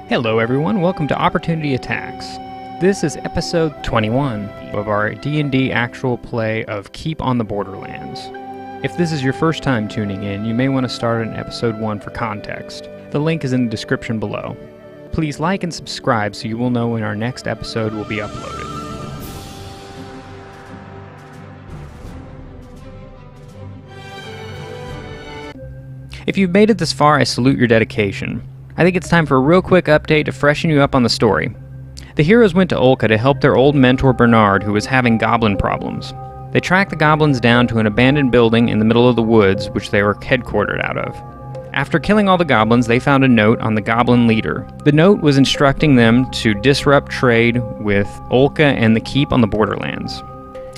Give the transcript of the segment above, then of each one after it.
Hello everyone, welcome to Opportunity Attacks. This is episode 21 of our D&D actual play of Keep on the Borderlands. If this is your first time tuning in, you may want to start on episode 1 for context. The link is in the description below. Please like and subscribe so you will know when our next episode will be uploaded. If you've made it this far, I salute your dedication. I think it's time for a real quick update to freshen you up on the story. The heroes went to Olka to help their old mentor Bernard, who was having goblin problems. They tracked the goblins down to an abandoned building in the middle of the woods, which they were headquartered out of. After killing all the goblins, they found a note on the goblin leader. The note was instructing them to disrupt trade with Olka and the Keep on the Borderlands.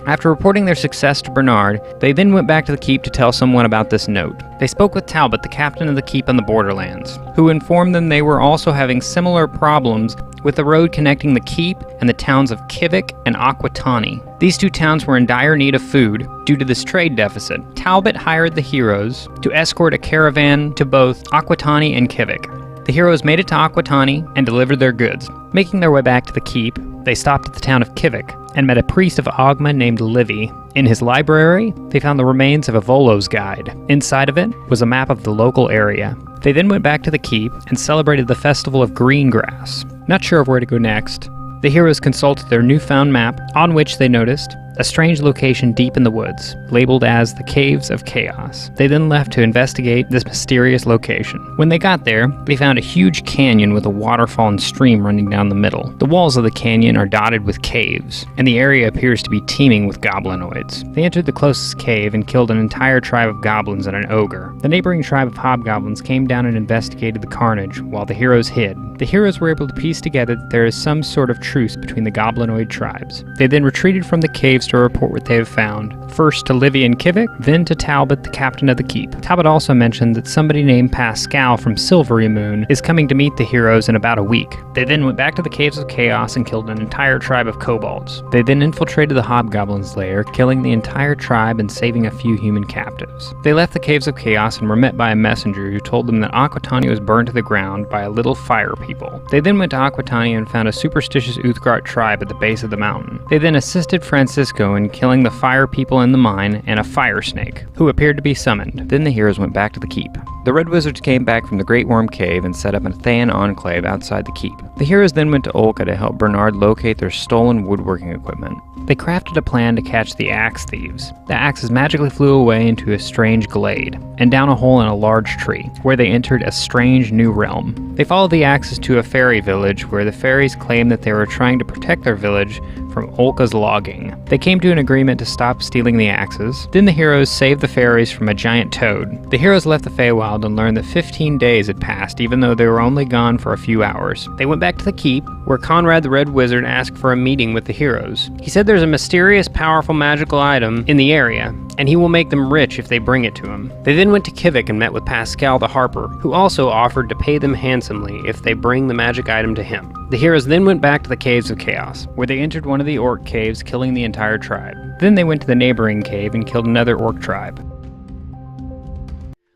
After reporting their success to Bernard, they then went back to the Keep to tell someone about this note. They spoke with Talbot, the captain of the Keep on the Borderlands, who informed them they were also having similar problems with the road connecting the Keep and the towns of Kvothe and Aquatani. These two towns were in dire need of food due to this trade deficit. Talbot hired the heroes to escort a caravan to both Aquatani and Kvothe. The heroes made it to Aquatani and delivered their goods. Making their way back to the Keep, they stopped at the town of Kvothe and met a priest of Ogma named Livy. In his library, they found the remains of a Volo's guide. Inside of it was a map of the local area. They then went back to the Keep and celebrated the Festival of Green Grass. Not sure of where to go next, the heroes consulted their newfound map, on which they noticed a strange location deep in the woods, labeled as the Caves of Chaos. They then left to investigate this mysterious location. When they got there, they found a huge canyon with a waterfall and stream running down the middle. The walls of the canyon are dotted with caves, and the area appears to be teeming with goblinoids. They entered the closest cave and killed an entire tribe of goblins and an ogre. The neighboring tribe of hobgoblins came down and investigated the carnage, while the heroes hid. The heroes were able to piece together that there is some sort of truce between the goblinoid tribes. They then retreated from the caves to report what they have found, first to Livy and Kvothe, then to Talbot, the captain of the Keep. Talbot also mentioned that somebody named Pascal from Silvery Moon is coming to meet the heroes in about a week. They then went back to the Caves of Chaos and killed an entire tribe of kobolds. They then infiltrated the hobgoblins' lair, killing the entire tribe and saving a few human captives. They left the Caves of Chaos and were met by a messenger who told them that Aquatani was burned to the ground by a little fire people. They then went to Aquatani and found a superstitious Uthgard tribe at the base of the mountain. They then assisted Francisco in killing the fire people in the mine and a fire snake, who appeared to be summoned. Then the heroes went back to the Keep. The Red Wizards came back from the Great Worm Cave and set up a Thayan enclave outside the Keep. The heroes then went to Olka to help Bernard locate their stolen woodworking equipment. They crafted a plan to catch the axe thieves. The axes magically flew away into a strange glade, and down a hole in a large tree, where they entered a strange new realm. They followed the axes to a fairy village, where the fairies claimed that they were trying to protect their village from Olka's logging. They came to an agreement to stop stealing the axes. Then the heroes saved the fairies from a giant toad. The heroes left the Feywild and learned that 15 days had passed, even though they were only gone for a few hours. They went back to the Keep, where Conrad the Red Wizard asked for a meeting with the heroes. He said there's a mysterious, powerful magical item in the area, and he will make them rich if they bring it to him. They then went to Kvothe and met with Pascal the Harper, who also offered to pay them handsomely if they bring the magic item to him. The heroes then went back to the Caves of Chaos, where they entered one of the orc caves, killing the entire tribe. Then they went to the neighboring cave and killed another orc tribe.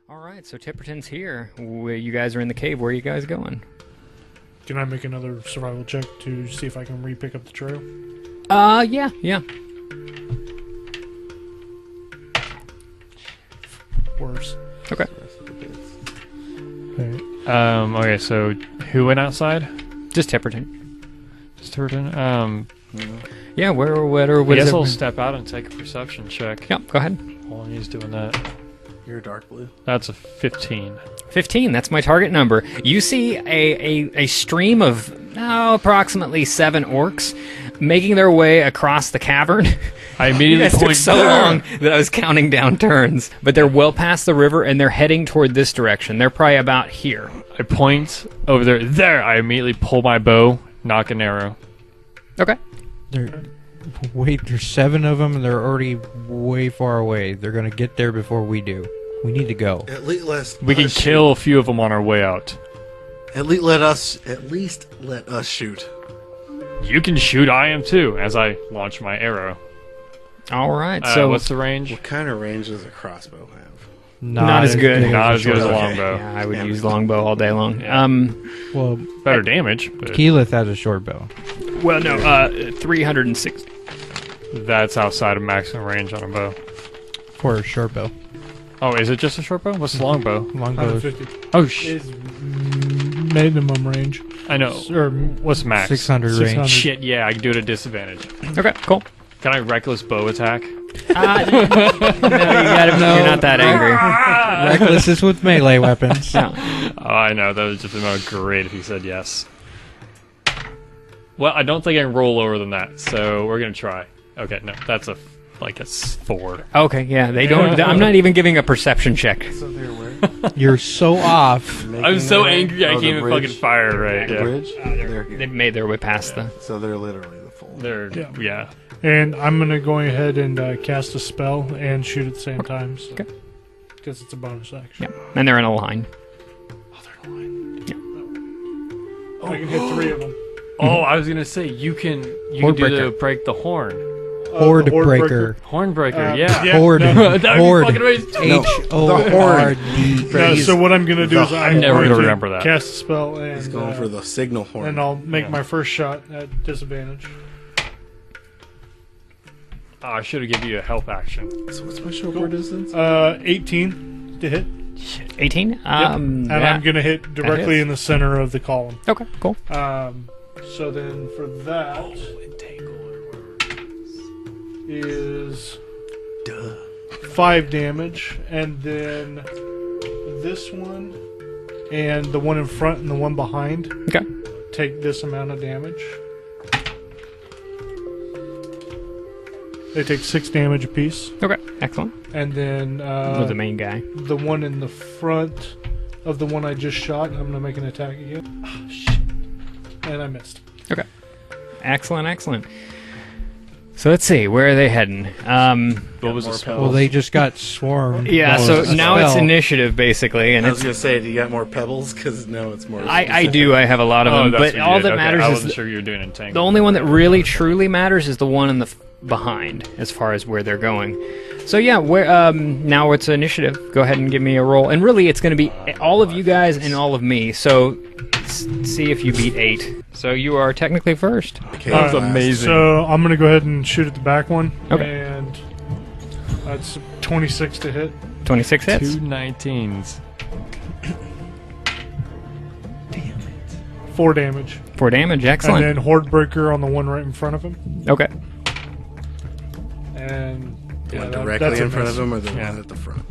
Alright, so Tipperton's here. You guys are in the cave. Where are you guys going? Can I make another survival check to see if I can re-pick up the trail? Yeah. Worse. Okay. Okay, so who went outside? Just Tipperton. Yeah, I guess I'll step out and take a perception check. Yep, go ahead. While he's doing that. You're a dark blue. That's a 15. 15, that's my target number. You see a stream of approximately 7 orcs making their way across the cavern. I immediately took point so long that I was counting down turns, but they're well past the river and they're heading toward this direction. They're probably about here. I point over there. There! I immediately pull my bow, knock an arrow. Okay. There's 7 of them and they're already way far away. They're gonna get there before we do. We need to go. We can kill a few of them on our way out. At least let us shoot. You can shoot, I am too, as I launch my arrow. All right. So what's the range? What kind of range does a crossbow have? Not as good. Not as good as a Okay. longbow. Yeah, I would use longbow all day long. Well, Better damage, but Keyleth has a short bow. Well, no, 360. that's outside of maximum range on a bow. For a short bow. Oh, is it just a short bow? What's the longbow? Longbow is 150 Oh, is minimum range. I know. Or What's max? 600 range. 600. Shit, yeah, I can do it at disadvantage. Okay, cool. Can I reckless bow attack? No, you gotta, you're not that angry. Reckless is with melee weapons. No. Oh, I know. That would just been great if he said yes. Well, I don't think I can roll lower than that, so we're gonna try. Okay, no, that's a 4. Okay, yeah, they don't. I'm not even giving a perception check. So they're where? You're so off. I'm so angry I can't even fucking fire right. The Yeah, bridge? They're They here. made their way past the. So they're literally the full. they're yeah. And I'm going to go ahead and cast a spell and shoot at the same time. So. Okay. Because it's a bonus action. Yeah, and they're in a line. I can hit 3 of them. Oh, I was gonna say you can do Hordebreaker. the break the horn. Horde the Horde breaker. Hornbreaker, yeah. yeah. Horde. No. That would Horde. be fucking amazing. H-O-R-D. No, so what I'm going to do is I'm never going gonna to remember that. cast a spell and He's going for the signal horn. and I'll make my first shot at disadvantage. Oh, I should have given you a help action. So what's my short board distance? 18 to hit. 18. Yep. And I'm going to hit directly hits. in the center of the column. Okay, cool. So then for that is 5 damage, and then this one and the one in front and the one behind Okay. take this amount of damage. They take 6 damage apiece, Okay, excellent. and then Was the main guy. the one in the front of the one I just shot, I'm gonna make an attack again. Ah, shit. And I missed. Okay. Excellent, excellent. So let's see, where are they heading? What was the spell? Well, they just got swarmed. Yeah, That so was a now it's spell. initiative basically, and I was it's gonna say, do you got more pebbles? Because no, it's more. I do. I have a lot of them, that's but what you all did. that Okay, matters I is wasn't sure you were doing entangle. the only one that really truly matters is the one in the behind, as far as where they're going. So yeah, where now it's initiative. Go ahead and give me a roll, and really it's going to be all of you guys and all of me. So see if you beat 8. So you are technically first. Okay, That was last. amazing. So I'm gonna go ahead and shoot at the back one. Okay. And that's 26 to hit. 26 hits. 2 19s. 4 damage. 4 damage. Excellent. And then Hordebreaker on the one right in front of him. Okay. And The yeah, one that- directly that's a in front miss. of him, or the Yeah. one at the front?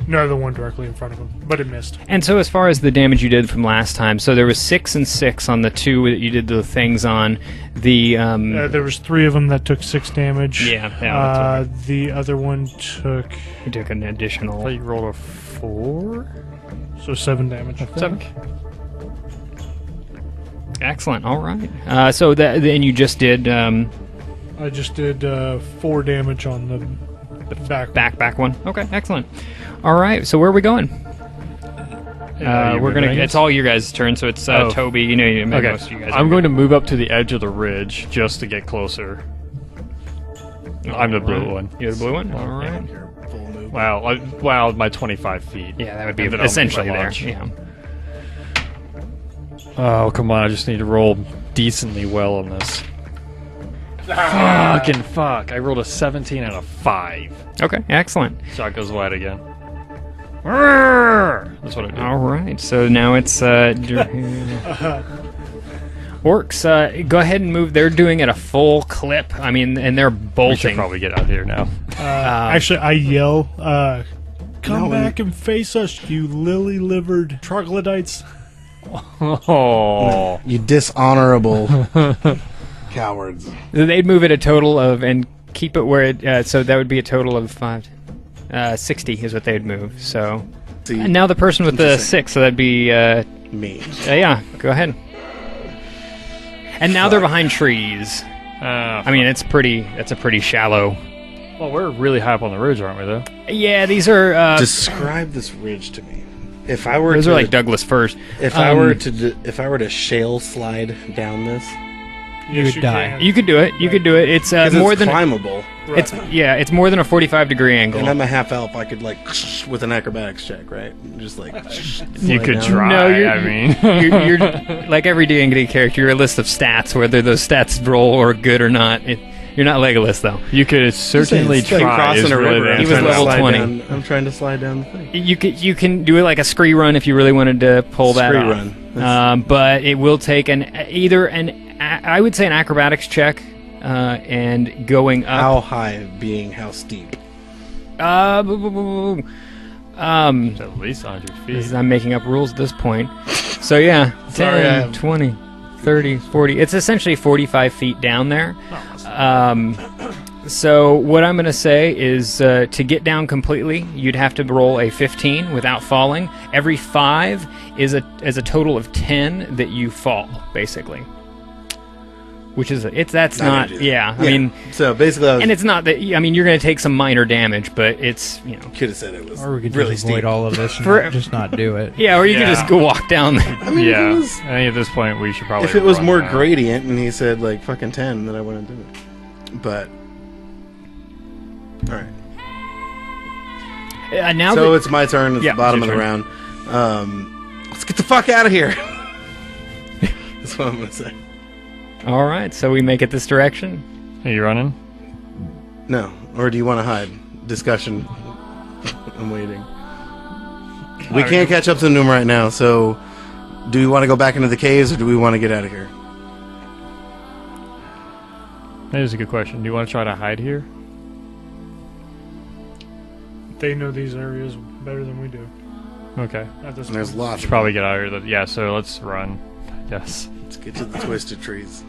No, the one directly in front of him, but it missed. And so as far as the damage you did from last time, so there was 6 and 6 on the 2 that you did the things on. The There was 3 of them that took 6 damage. Yeah, that's all right. The other one took you took an I additional thought you rolled a 4. 7 damage. 7. Excellent. All right. So that then you just did I just did 4 damage on the back. one. Okay. Excellent. All right. So where are we going? We're gonna. It's all your guys' turn. So it's Oh. Toby. You know, Okay, most of you guys. I'm going to move up to the edge of the ridge just to get closer. I'm the blue one. You're the blue one. All right. Your full move. Wow, my 25 feet. Yeah, that would be And then I'll essentially make my there. launch. Yeah. Oh, come on, I just need to roll decently well on this. Fucking fuck. I rolled a 17 and a 5. Okay. Excellent. Shot goes wide again. That's what I did. All right. So now it's orcs. Go ahead and move. They're doing it a full clip. I mean, and they're We should bolting. probably get out of here now. Actually, I yell, "Come No, back and face us, you lily-livered troglodytes!" Oh. You dishonorable cowards. They'd move it a total of and keep it where it. So that would be a total of 60 is what they'd move. So See, and now the person with the Interesting. 6. So that'd be me. yeah. Go ahead. And now they're behind trees. I mean, it's a pretty shallow. Well, we're really high up on the ridge, aren't we, though? Yeah, these are. Describe this ridge to me. If I were Those to, are like Douglas firs. if I were to shale slide down this, You would die. can. You could do it. You could do it. It's Because more it's than climbable. it's it's more than a 45-degree angle. And I'm a half elf. I could like with an acrobatics check, right? Just like You could down. try. No, you're- I mean, you're like every D&D character. You're a list of stats, whether those stats roll or good or not. You're not Legolas though. you could certainly It's like try. crossing is a really river. the He was answer. level Slide 20. down- I'm trying to slide down the thing. You can do it like a scree run if you really wanted to pull that Scree off. run. But it will take I would say an acrobatics check and going up. How high being how steep? At At least 100 feet. I'm making up rules at this point. So yeah, Sorry, 10, 20, 30, 40. It's essentially 45 feet down there. So what I'm going to say is to get down completely, you'd have to roll a 15 without falling. Every 5 is a total of 10 that you fall, basically. Which is that's not gonna do that. yeah. I mean, So basically, I was, and it's not that I mean you're going to take some minor damage, but it's could have said it was Or we could really just avoid steep. all of this and For- just not do it. yeah. Or you could Yeah. just go walk down there. I mean, Yeah, if it was, I think at this point we should probably. if it was run more that. gradient and he said like fucking 10, then I wouldn't do it. But all right. Now So that, it's my turn. It's Yeah, the bottom of it's the your round. Let's get the fuck out of here. That's what I'm gonna say. all right, so we make it this direction. Are you running? No, or do you want to hide? Discussion. I'm waiting. We can't catch up to them right now. So, do we want to go back into the caves or do we want to get out of here? That is a good question. Do you want to try to hide here? They know these areas better than we do. Okay. At this And there's point. lots. Should Of probably get out of here. Yeah, so let's run. Yes. Let's get to the twisted trees.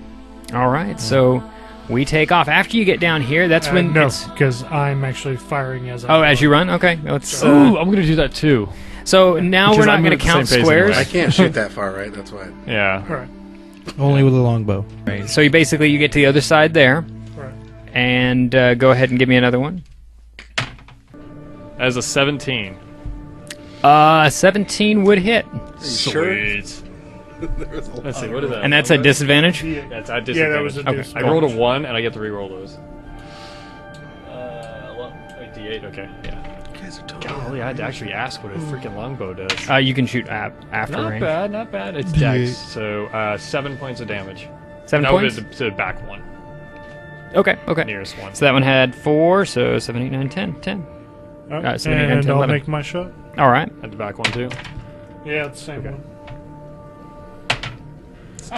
All right, so we take off. After you get down here, that's when no, it's... because I'm actually firing as I Oh, go. as you run? Okay. Let's, Ooh, I'm gonna do that too. so now Because we're not I'm going to at the same count pace squares. I can't shoot that far, right? That's why. Yeah. All right. Only with a longbow. Right. So you basically you get to the other side there, All right. and go ahead and give me another one. As a 17. 17 would hit. Sweet. Let's see, what is that? And that's a disadvantage? Yeah. That's at Yeah, that was disadvantage. a Okay. I rolled a 1 and I get to re-roll those. D8, okay, yeah. You guys are totally. Golly, I had to actually ask what a freaking longbow does. You can shoot after Not range. bad, not bad. It's D8. dex, so 7 points of damage. 7 That points? would be the back one, Okay. nearest one. So that one had 4, so 7, 8, 9, 10. 10. All right. 7, 8, 9, And 10, I'll 11. make my shot. All right. At the back one too. Yeah, it's the same one.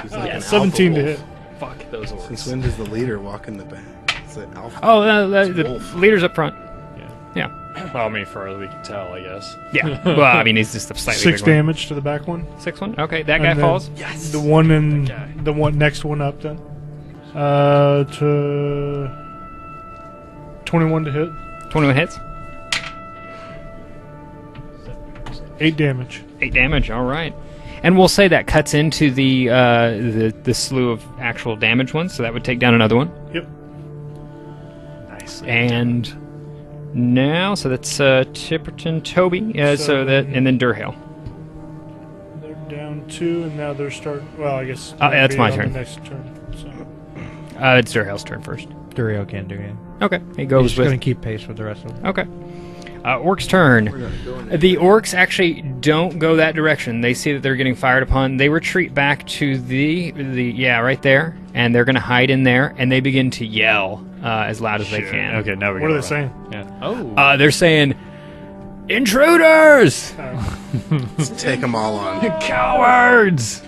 He's like an 17 alpha to wolf. hit. Fuck those Since orcs. when does the leader walk in the back? It's an alpha. Oh, the wolf. leader's up front. Yeah. Yeah. Well, I mean, for as we can tell, I guess. Yeah. Well, I mean, he's just a slightly 6 bigger damage to the back one. one. 6 one? Okay, that guy And then falls. The one in That guy. the one next one up then. To 21 to hit. 21 hits. 8 damage. 8 damage, all right. And we'll say that cuts into the slew of actual damage ones, so that would take down another one. Yep. Nice. And now, so that's Tipperton, Toby, so that, and then Durhale. They're down 2, and now they're starting. Well, I guess. Oh, yeah, that's it'll be my on turn. The next turn. So. It's Durhale's turn first. Durio can't do anything. Okay, he He's goes just with. going to keep pace with the rest of them. Okay. Orc's turn. The orcs actually don't go that direction. They see that they're getting fired upon. They retreat back to the right there, and they're going to hide in there, and they begin to yell as loud as they Shit. can. Okay, now we What are gotta they saying? run. Yeah. Oh. They're saying, "Intruders! Let's take them all on. Cowards!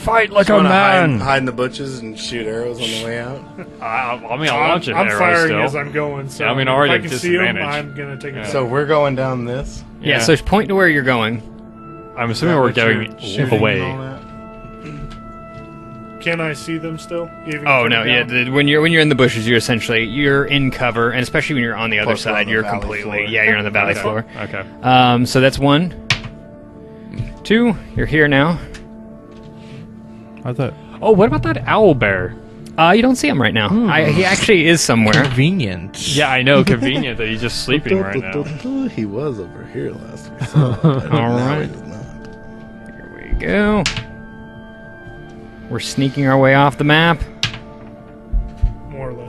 Fight like Just a wanna man! hide in the bushes and shoot arrows on the way out. I mean, I'll launch an I'm arrow firing still. as I'm going. So Yeah, I mean, if already I at can see them, disadvantage. I'm gonna take it. So we're going down this. Yeah, so point to where you're going. I'm assuming we're going away. Can I see them still? Even Oh coming no, yeah. down? When you're in the bushes, you're in cover, and especially when you're on the other Plus, we're side, on the you're valley completely floor. you're on the valley Okay. floor. Okay. So that's 1, 2. You're here now. I thought Oh, what about that owl bear? You don't see him right now. He actually is somewhere. convenient. Yeah, I know. Convenient that he's just sleeping right now. He was over here last week. So All now right. he does not. Here we go. We're sneaking our way off the map.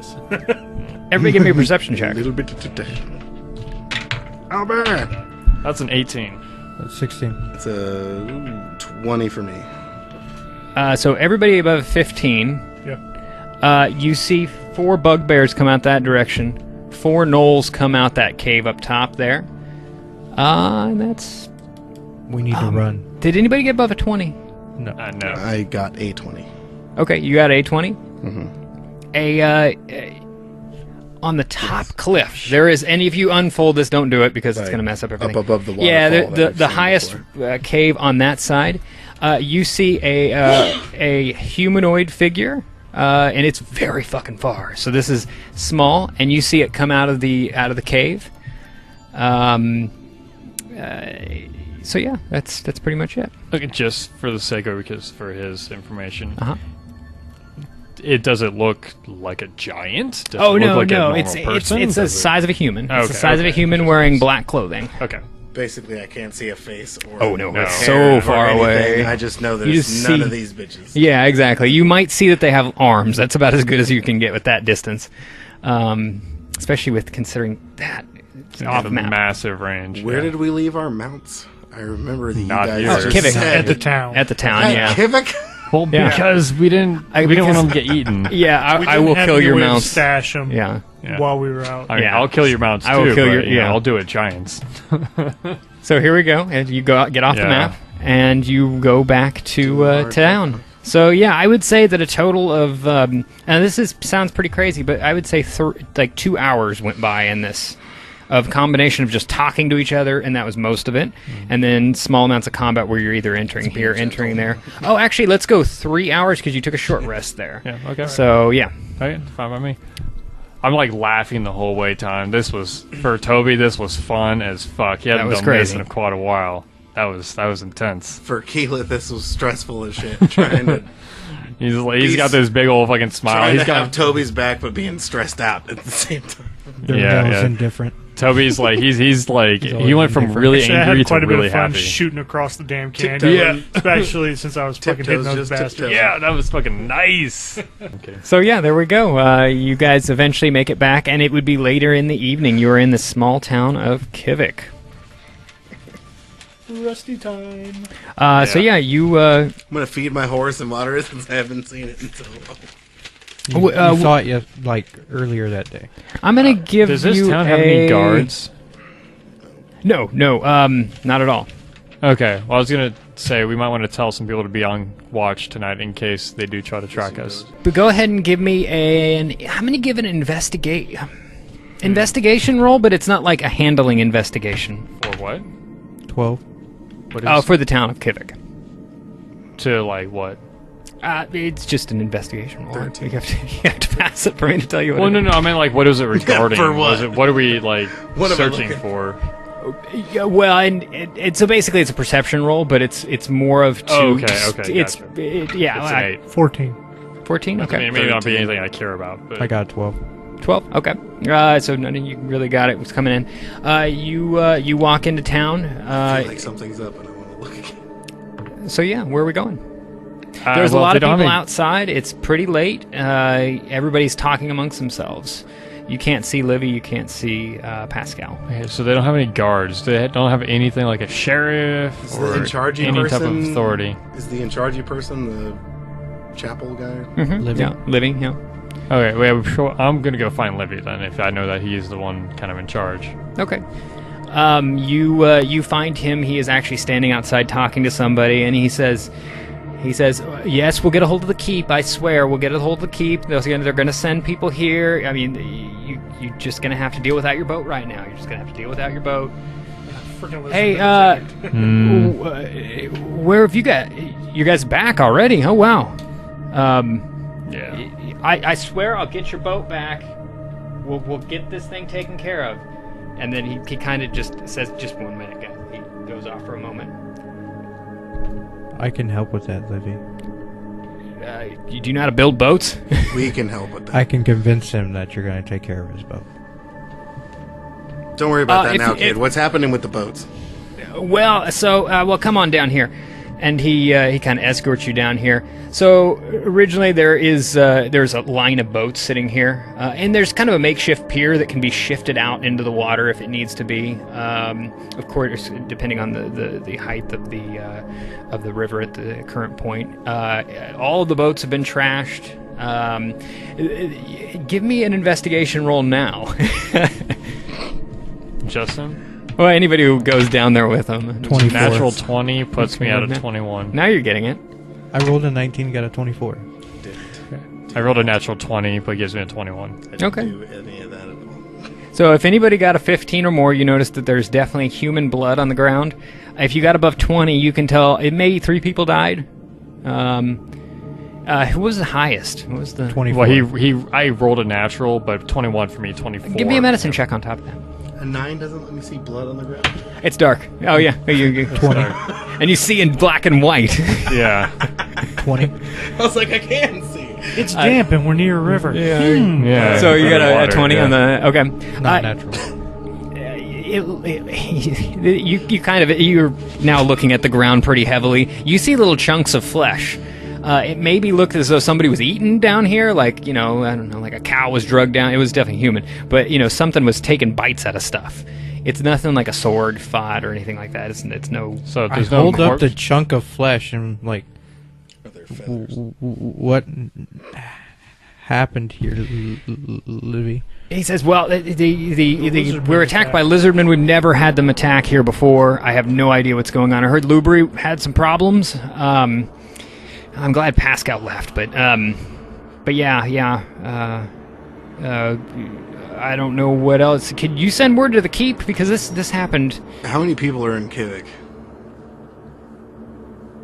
was. Everybody give me a perception check. Little bit. Albert! That's an 18. That's 16. It's a 20 for me. So everybody above 15, Yeah. you see 4 bugbears come out that direction. 4 gnolls come out that cave up top there. And that's... We need to run. Did anybody get above a 20? No. No. I got a 20. Okay, you got a 20? Mm-hmm. On the top cliff, there is, and if you unfold this, don't do it because it's Right. going to mess up everything. Up above the waterfall. Yeah, that the I've the seen highest cave on that side, you see a humanoid figure, and it's very fucking far. So this is small, and you see it come out of the cave. So yeah, that's pretty much it. Okay, just for the sake of because for his information, Uh-huh. Does it look like a giant? Does Oh it look no, like a no, normal it's person? the Does it- size of a human. It's the Okay, size of a okay. human wearing black clothing. Okay. Basically, I can't see a face or Oh, no, No. it's hair so or far anything. away. I just know You there's just none see- of these bitches. Yeah, exactly. You might see that they have arms. That's about as good as you can get with that distance, especially with considering that it's off The map. massive range. Where yeah. did we leave our mounts? I remember that you Not guys here. just Kivik. said... At the town. At the town, At yeah. Kivik? Well, Yeah. because we didn't because- want them to get eaten. Yeah, We I didn't will have kill any your way to mounts. Stash them Yeah. Yeah. while we were out. I mean, Yeah. I'll kill your mounts I too. will kill but, your- you know, yeah. I'll do it giants. So here we go, and you get off the Yeah. map, and you go back to town. So yeah, I would say that a total of, and sounds pretty crazy, but I would say 2 hours went by in this, of combination of just talking to each other, and that was most of it, and then small amounts of combat where you're either entering here, entering there. Oh, actually, let's go 3 hours because you took a short rest there. Yeah. Okay. So yeah, Okay, fine by me. I'm like laughing the whole way time. This was for Toby. This was fun as fuck. He hadn't was done crazy. this in quite a while. That was intense. For Keyleth, this was stressful as shit. Trying to He's got this big old fucking smile. trying He's to have got Toby's back, but being stressed out at the same time. Their Yeah, nails yeah. indifferent. Toby's like he's like He's he went from always really Actually, I angry had to quite a bit really of fun happy. shooting across the damn canyon. Tiptoe. Especially since I was fucking hitting Tiptoes, those just bastards. tiptoes. Yeah, that was fucking nice. Okay. so yeah, there we go. You guys eventually make it back, and it would be later in the evening. You are in the small town of Kivik. Rusty time. So yeah, you. I'm gonna feed my horse and water it since I haven't seen it in so long. You, W- you saw it earlier that day. I'm gonna give Does this you town have any guards? No, not at all. Okay. Well, I was gonna say we might want to tell some people to be on watch tonight in case they do try to track us. But go ahead and give me I'm gonna give an investigation roll, but it's not like a handling investigation. For what? 12. What Oh, is for the town of Kivik. to like what? It's just an investigation roll. 13. You have to pass it for me to tell you what. Well, no. I mean, like, what is it regarding? For what? Was it, what are we like What am I searching looking- for? Yeah, well, and so basically it's a perception roll, but it's more of two. Oh, okay, It's gotcha. yeah, It's an 8. 14. 14. Okay, I mean, it may not be anything I care about. But I got 12. 12. Okay. So none of you really got it. What's coming in? You walk into town. I feel like something's up and I want to look again. So yeah, where are we going? There's a lot of people outside. It's pretty late. Everybody's talking amongst themselves. You can't see Livy. You can't see Pascal. Okay, so they don't have any guards. They don't have anything like a sheriff Is the or in charge any type of person- authority. Is the in charge person the chapel guy? Mm-hmm. Livy? Yeah, Livy. Yeah. Okay, wait, I'm gonna go find Livy then if I know that he's the one kind of in charge. Okay. You find him. He is actually standing outside talking to somebody, and he says, yes, we'll get a hold of the keep. I swear, we'll get a hold of the keep. They're going to send people here. I mean, you're just going to have to deal without your boat right now. You're just going to have to deal without your boat. Freaking listen Hey, to the second. where have you got? You guys back already? Oh wow. Yeah. I swear I'll get your boat back. We'll get this thing taken care of. And then he kind of just says, just 1 minute, guys. He goes off for a moment. I can help with that, Livy. You do you know how to build boats? We can help with that. I can convince him that you're going to take care of his boat. Don't worry about that if now, you- kid. if- What's happening with the boats? Well, come on down here. and he kind of escorts you down here. So originally there's a line of boats sitting here, and there's kind of a makeshift pier that can be shifted out into the water if it needs to be. Of course, depending on the height of the river at the current point. All of the boats have been trashed. Give me an investigation roll now. Justin? Well, anybody who goes down there with them. 24. Natural 20 puts me at a 21. Now you're getting it. I rolled a 19, got a 24. I rolled a natural 20, but it gives me a 21. I didn't Okay. do any of that at all. So if anybody got a 15 or more, you notice that there's definitely human blood on the ground. If you got above 20, you can tell it may 3 people died. Who was the highest? What was the 24. Well, I rolled a natural, but 21 for me, 24. Give me a medicine check on top of that. A 9 doesn't let me see blood on the ground. It's dark. Oh yeah, you 20. and you see in black and white. Yeah. 20. I was like, I can see. It's damp and we're near a river. Yeah. So you got a Water, 20 yeah. on the okay. Not natural. You're now looking at the ground pretty heavily. You see little chunks of flesh. It maybe looked as though somebody was eaten down here, like, I don't know, like a cow was drugged down. It was definitely human, but, something was taking bites out of stuff. It's nothing like a sword fought or anything like that. It's no... So I there's no hold up corpse? the chunk of flesh and, like, Are there feathers? what happened here, Livy? He says, well, we're lizardmen attacked by lizardmen. We've never had them attack here before. I have no idea what's going on. I heard Lullaby had some problems. I'm glad Pascal left, but yeah. I don't know what else. Could you send word to the keep, because this happened? How many people are in Kvothe?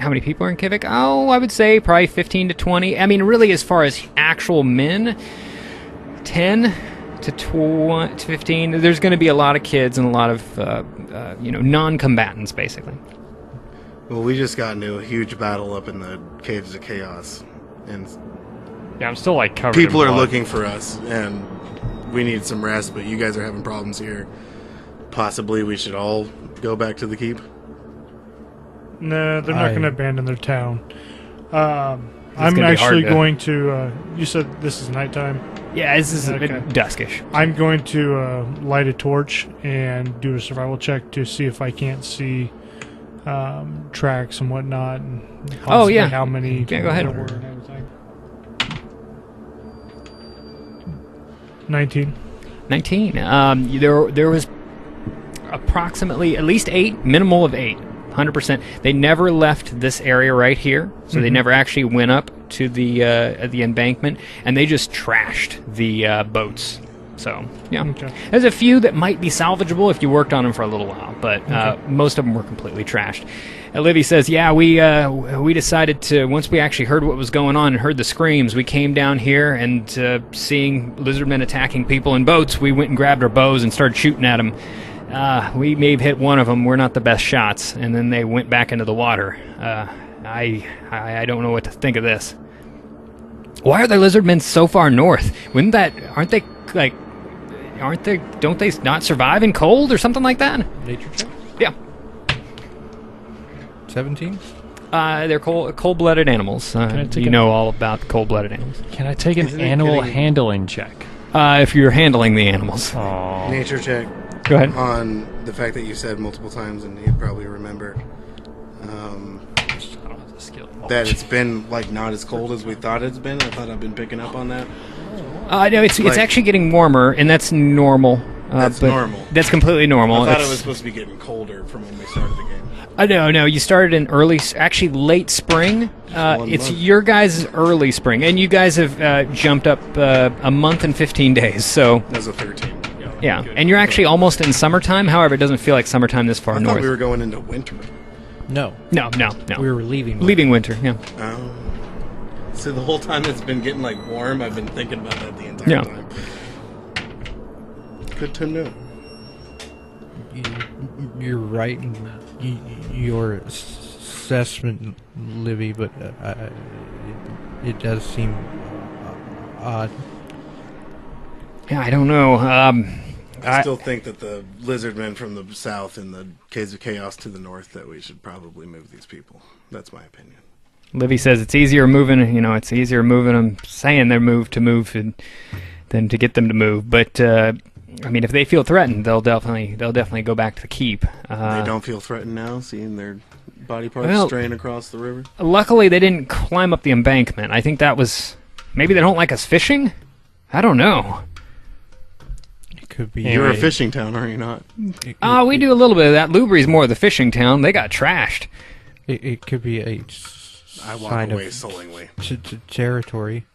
How many people are in Kvothe? Oh, I would say probably 15 to 20. I mean, really, as far as actual men, 10 to 15. There's going to be a lot of kids and a lot of non-combatants, basically. Well, we just got into a huge battle up in the Caves of Chaos, and Yeah, I'm still like covered people in are blood. looking for us, and we need some rest, but you guys are having problems here. Possibly we should all go back to the keep. No, they're not going to abandon their town. I'm gonna be actually hard to- going to... you said this is nighttime? Yeah, this is a Okay. bit duskish. I'm going to light a torch and do a survival check to see if I can't see tracks and whatnot. And Oh, possibly yeah. how many Yeah, go ahead. there were and everything. 19. 19. There was approximately at least 8, minimal of 8. 100%. They never left this area right here, so they never actually went up to the embankment, and they just trashed the boats. So, yeah. Okay. There's a few that might be salvageable if you worked on them for a little while, but most of them were completely trashed. Livy says, yeah, we decided to, once we actually heard what was going on and heard the screams, we came down here, and seeing lizardmen attacking people in boats, we went and grabbed our bows and started shooting at them. We may have hit one of them. We're not the best shots, and then they went back into the water. I don't know what to think of this. Why are the lizardmen so far north? Don't they not survive in cold or something like that? Nature check? Yeah. 17? They're cold-blooded animals. I take You a- know all about cold-blooded animals. Can I take an Isn't it animal getting- handling check? If you're handling the animals. Oh. Nature check Go ahead. on the fact that you said multiple times, and you probably remember I don't have the skill. that it's been like not as cold as we thought it's been. I thought I've been picking up on that. No, it's Like- actually getting warmer, and that's normal. That's but normal. That's completely normal. I thought it It's- was supposed to be getting colder from when we started the game. No, you started in actually late spring. One It's month. your guys' early spring, and you guys have jumped up a month and 15 days. So That was a 13. yeah, and you're actually almost in summertime. However, it doesn't feel like summertime this far I north. thought we were going into winter. No. No. We were leaving. Leaving winter. Yeah. So the whole time it's been getting like warm, I've been thinking about that the entire Yeah. time. Good to know. You're right in your assessment, Livy, but it does seem odd. Yeah, I don't know. I still think that the lizard men from the south and the Caves of Chaos to the north, that we should probably move these people. That's my opinion. Livy says it's easier moving. It's easier moving them, saying they're moved to move, than to get them to move. But if they feel threatened, they'll definitely go back to the keep. They don't feel threatened now, seeing their body parts straying across the river. Luckily, they didn't climb up the embankment. I think that was maybe they don't like us fishing. I don't know. It could be. You're a fishing town, are you not? We do a little bit of that. Lubri's more of the fishing town. They got trashed. It could be a I walk sign away of sullenly. territory.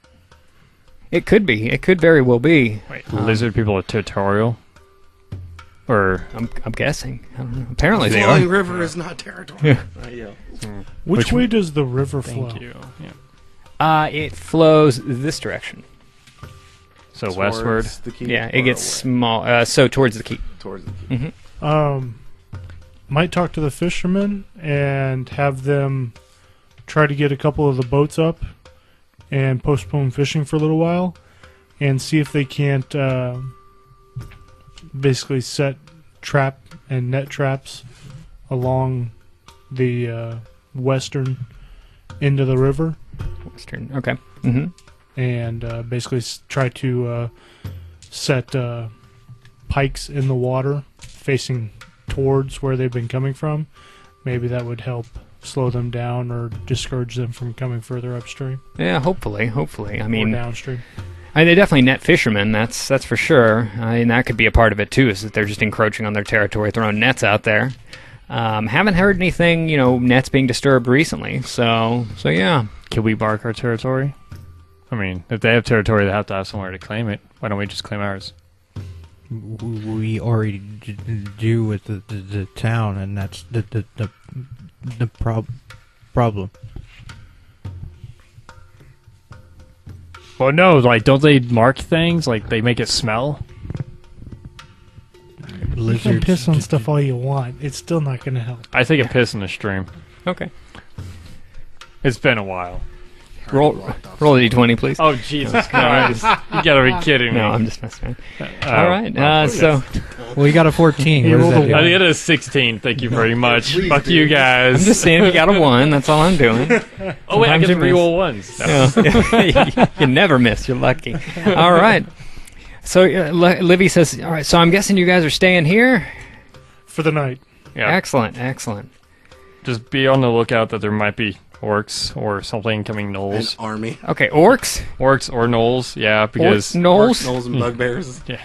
It could be. It could very well be. Wait, lizard people are territorial? Or I'm guessing. I don't know. Apparently The they flowing are. river is not territory. Which way does the river flow? thank you. Yeah. It flows this direction. So Towards westward. the keep Yeah, or it gets away? small. So towards the keep. Towards the keep. Might talk to the fishermen and have them try to get a couple of the boats up and postpone fishing for a little while and see if they can't basically set trap and net traps along the western end of the river Western. Okay. Mm-hmm. and basically try to set pikes in the water facing towards where they've been coming from. Maybe that would help slow them down or discourage them from coming further upstream Yeah. Hopefully. I or mean, downstream. they definitely net fishermen. That's for sure. That could be a part of it too. Is that they're just encroaching on their territory, throwing nets out there. Haven't heard anything. Nets being disturbed recently. So yeah. Can we bark our territory? I mean, if they have territory, they have to have somewhere to claim it. Why don't we just claim ours? We already do with the town, and that's the problem. Well, no, like, don't they mark things? Like, they make it smell? You can piss on stuff all you want. It's still not going to help. I think a piss in the stream. Okay. It's been a while. Roll a d20, please. Oh, Jesus Christ. You gotta be kidding me. No, I'm just messing around. All right. So Well, you got a 14. You What does rolled that a do? I think it is 16. Thank you very much. Fuck you I'm guys. just saying, if you got a 1, that's all I'm doing. Oh, wait, I Sometimes get to you miss. reroll ones. No. Yeah. You never miss. You're lucky. All right. So Livy says, all right, so I'm guessing you guys are staying here? For the night. Yeah. Excellent. Just be on the lookout that there might be orcs or something coming An gnolls. army. Okay, orcs? Orcs or gnolls, yeah, because... Knolls? Gnolls and bugbears. Yeah.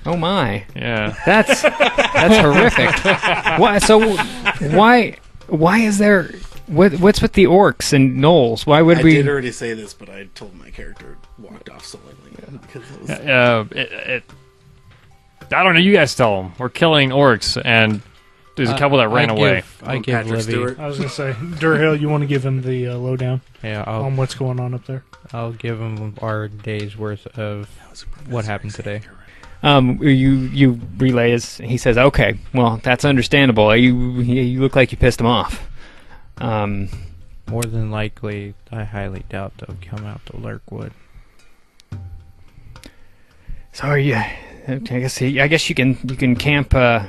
Oh my. Yeah. That's horrific. Why is there... What's with the orcs and gnolls? Why would I we... did already say this, but I told my character walked off sullenly. Because it was, I don't know, you guys tell them. We're killing orcs, and there's a couple that ran away. I give Patrick Livy. Stewart. I was going to say, Durhill, you want to give him the lowdown Yeah, on what's going on up there? I'll give him our day's worth of what happened today. You relay he says, okay, well, that's understandable. You look like you pissed him off. More than likely, I highly doubt they'll come out to Lurkwood. So I guess you can camp. I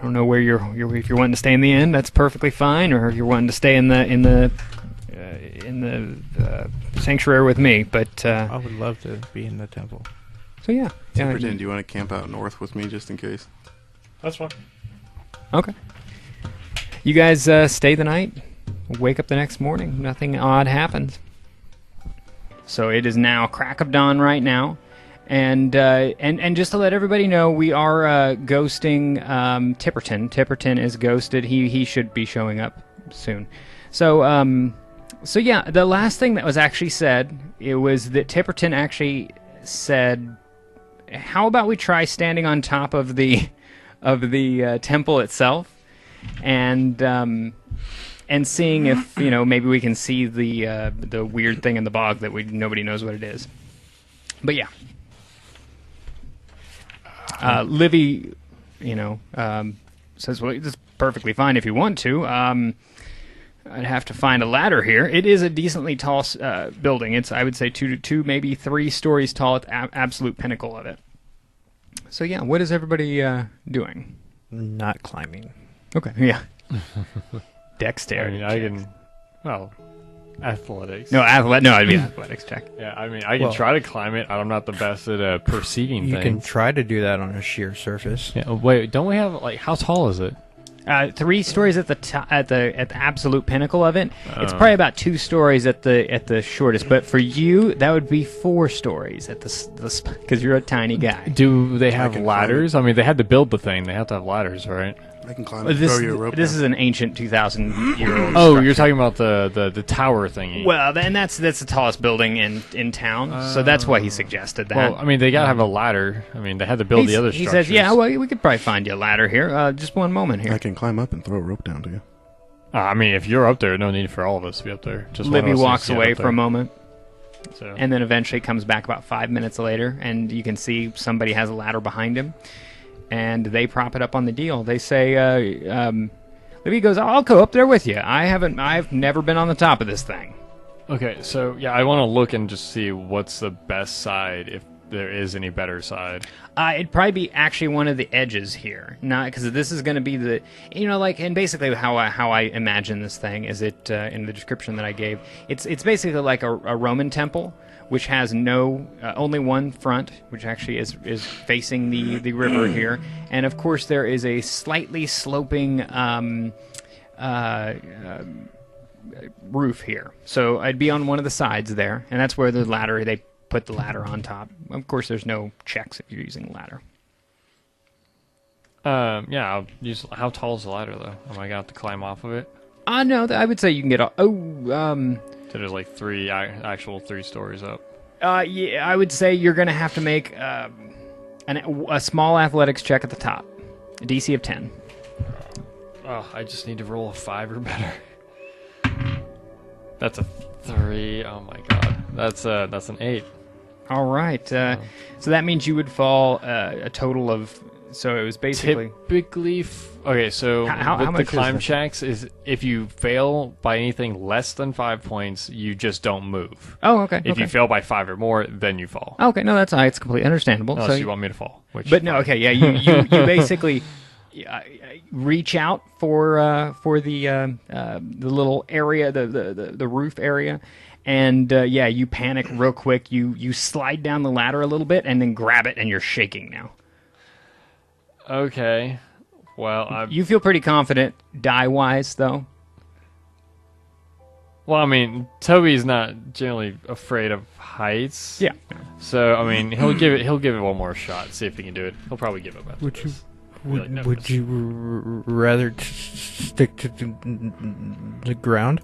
don't know where if you're wanting to stay in the inn, that's perfectly fine, or if you're wanting to stay in the sanctuary with me. But I would love to be in the temple. so yeah. Pretend, do you want to camp out north with me just in case? That's fine. Okay. You guys stay the night. Wake up the next morning. Nothing odd happens. So it is now crack of dawn right now. And just to let everybody know, we are ghosting Tipperton. Tipperton is ghosted. He should be showing up soon. So yeah, the last thing that was actually said, it was that Tipperton actually said, "How about we try standing on top of the temple itself, and seeing if maybe we can see the weird thing in the bog that nobody knows what it is." But yeah. Livy, says, well, it's perfectly fine if you want to. I'd have to find a ladder here. It is a decently tall building. It's, I would say, 2 to 2, maybe 3 stories tall at the absolute pinnacle of it. So yeah, what is everybody doing? Not climbing. Okay, yeah. I Dexterity. mean, I can. Well, athletics. No, no, it'd be an athletics check. Yeah, I mean, I can try to climb it. I'm not the best at perceiving You things. can try to do that on a sheer surface. Yeah, wait, don't we have like how tall is it? 3 stories at the absolute pinnacle of it. It's probably about 2 stories at the shortest. But for you, that would be 4 stories at the because you're a tiny guy. Do they have can ladders? I mean, they had to build the thing. They have to have ladders, right? I can climb and throw you a rope. This down. is an ancient 2,000-year-old. Oh, you're talking about the tower thingy. Well, and that's the tallest building in town, so that's why he suggested that. Well, I mean, they gotta have a ladder. I mean, they had to build the other He structures. says, "Yeah, well, we could probably find you a ladder here. Just one moment here." I can climb up and throw a rope down to you. I mean, if you're up there, no need for all of us to be up there. Just one of Libby us needs walks to get away up for there. a moment, So. and then eventually comes back about 5 minutes later, and you can see somebody has a ladder behind him, and they prop it up on the deal. They say, Libby goes, "I'll go up there with you. I've never been on the top of this thing." Okay, so yeah, I want to look and just see what's the best side, if there is any better side. It'd probably be actually one of the edges here, not because this is going to be the, and basically how I imagine this thing is it in the description that I gave. It's basically like a Roman temple, which has only one front, which actually is facing the river here, and of course there is a slightly sloping roof here. So I'd be on one of the sides there, and that's where they put the ladder on top. Of course, there's no checks if you're using a ladder. Yeah, I'll use. How tall is the ladder though? Am I gonna have to climb off of it? No, I would say you can get. So there's like 3 actual 3 stories up. Yeah, I would say you're gonna have to make a small athletics check at the top, a DC of 10. Oh, I just need to roll a 5 or better. That's a 3. Oh my god, that's an 8. All right. So that means you would fall a total of. So it was basically. Typically, okay. So How with much the is climb this? checks is if you fail by anything less than 5 points, you just don't move. Oh, okay. If okay. you fail by 5 or more, then you fall. Okay, no, that's it's completely understandable. Unless so you want me to fall. Which But no, okay, yeah, you basically reach out for the little area, the roof area, and you panic real quick. You slide down the ladder a little bit and then grab it, and you're shaking now. Okay. Well, You feel pretty confident die wise though. I mean, Toby's not generally afraid of heights. Yeah. So I mean, he'll give it one more shot. See if he can do it. He'll probably give up after Would you this. Really would, nervous. would you rather stick to the ground?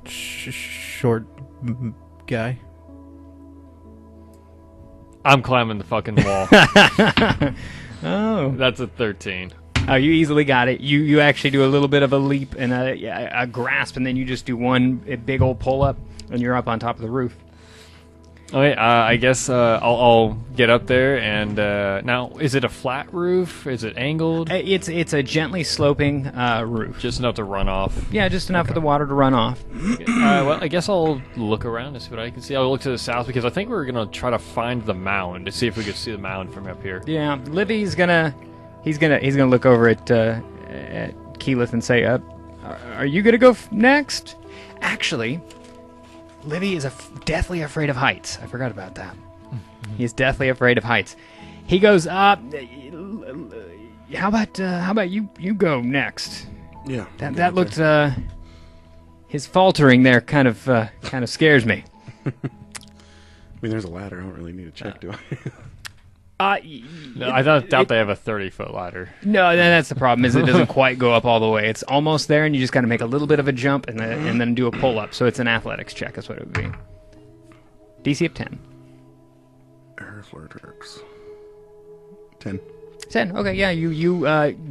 Short guy. I'm climbing the fucking wall. Oh. That's a 13. Oh, you easily got it. You actually do a little bit of a leap and a grasp, and then you just do one big old pull up, and you're up on top of the roof. Okay, I guess I'll get up there. And now, is it a flat roof? Is it angled? It's a gently sloping roof. Just enough to run off. Yeah, just enough for the water to run off. Well, I guess I'll look around and see what I can see. I'll look to the south because I think we're gonna try to find the mound to see if we can see the mound from up here. Yeah, Livy's gonna look over at Keyleth and say, "Are you gonna go next?" Actually, Livy is deathly afraid of heights. I forgot about that. He's deathly afraid of heights. He goes, how about you go next? Yeah. That looked his faltering there kind of scares me. I mean, there's a ladder. I don't really need a check, do No, I doubt they have a 30-foot ladder. No, that's the problem. Is it doesn't quite go up all the way. It's almost there, and you just got to make a little bit of a jump and then do a pull up. So it's an athletics check. That's what it would be. DC of 10. Air Flirtworks. 10. 10. Okay, yeah. You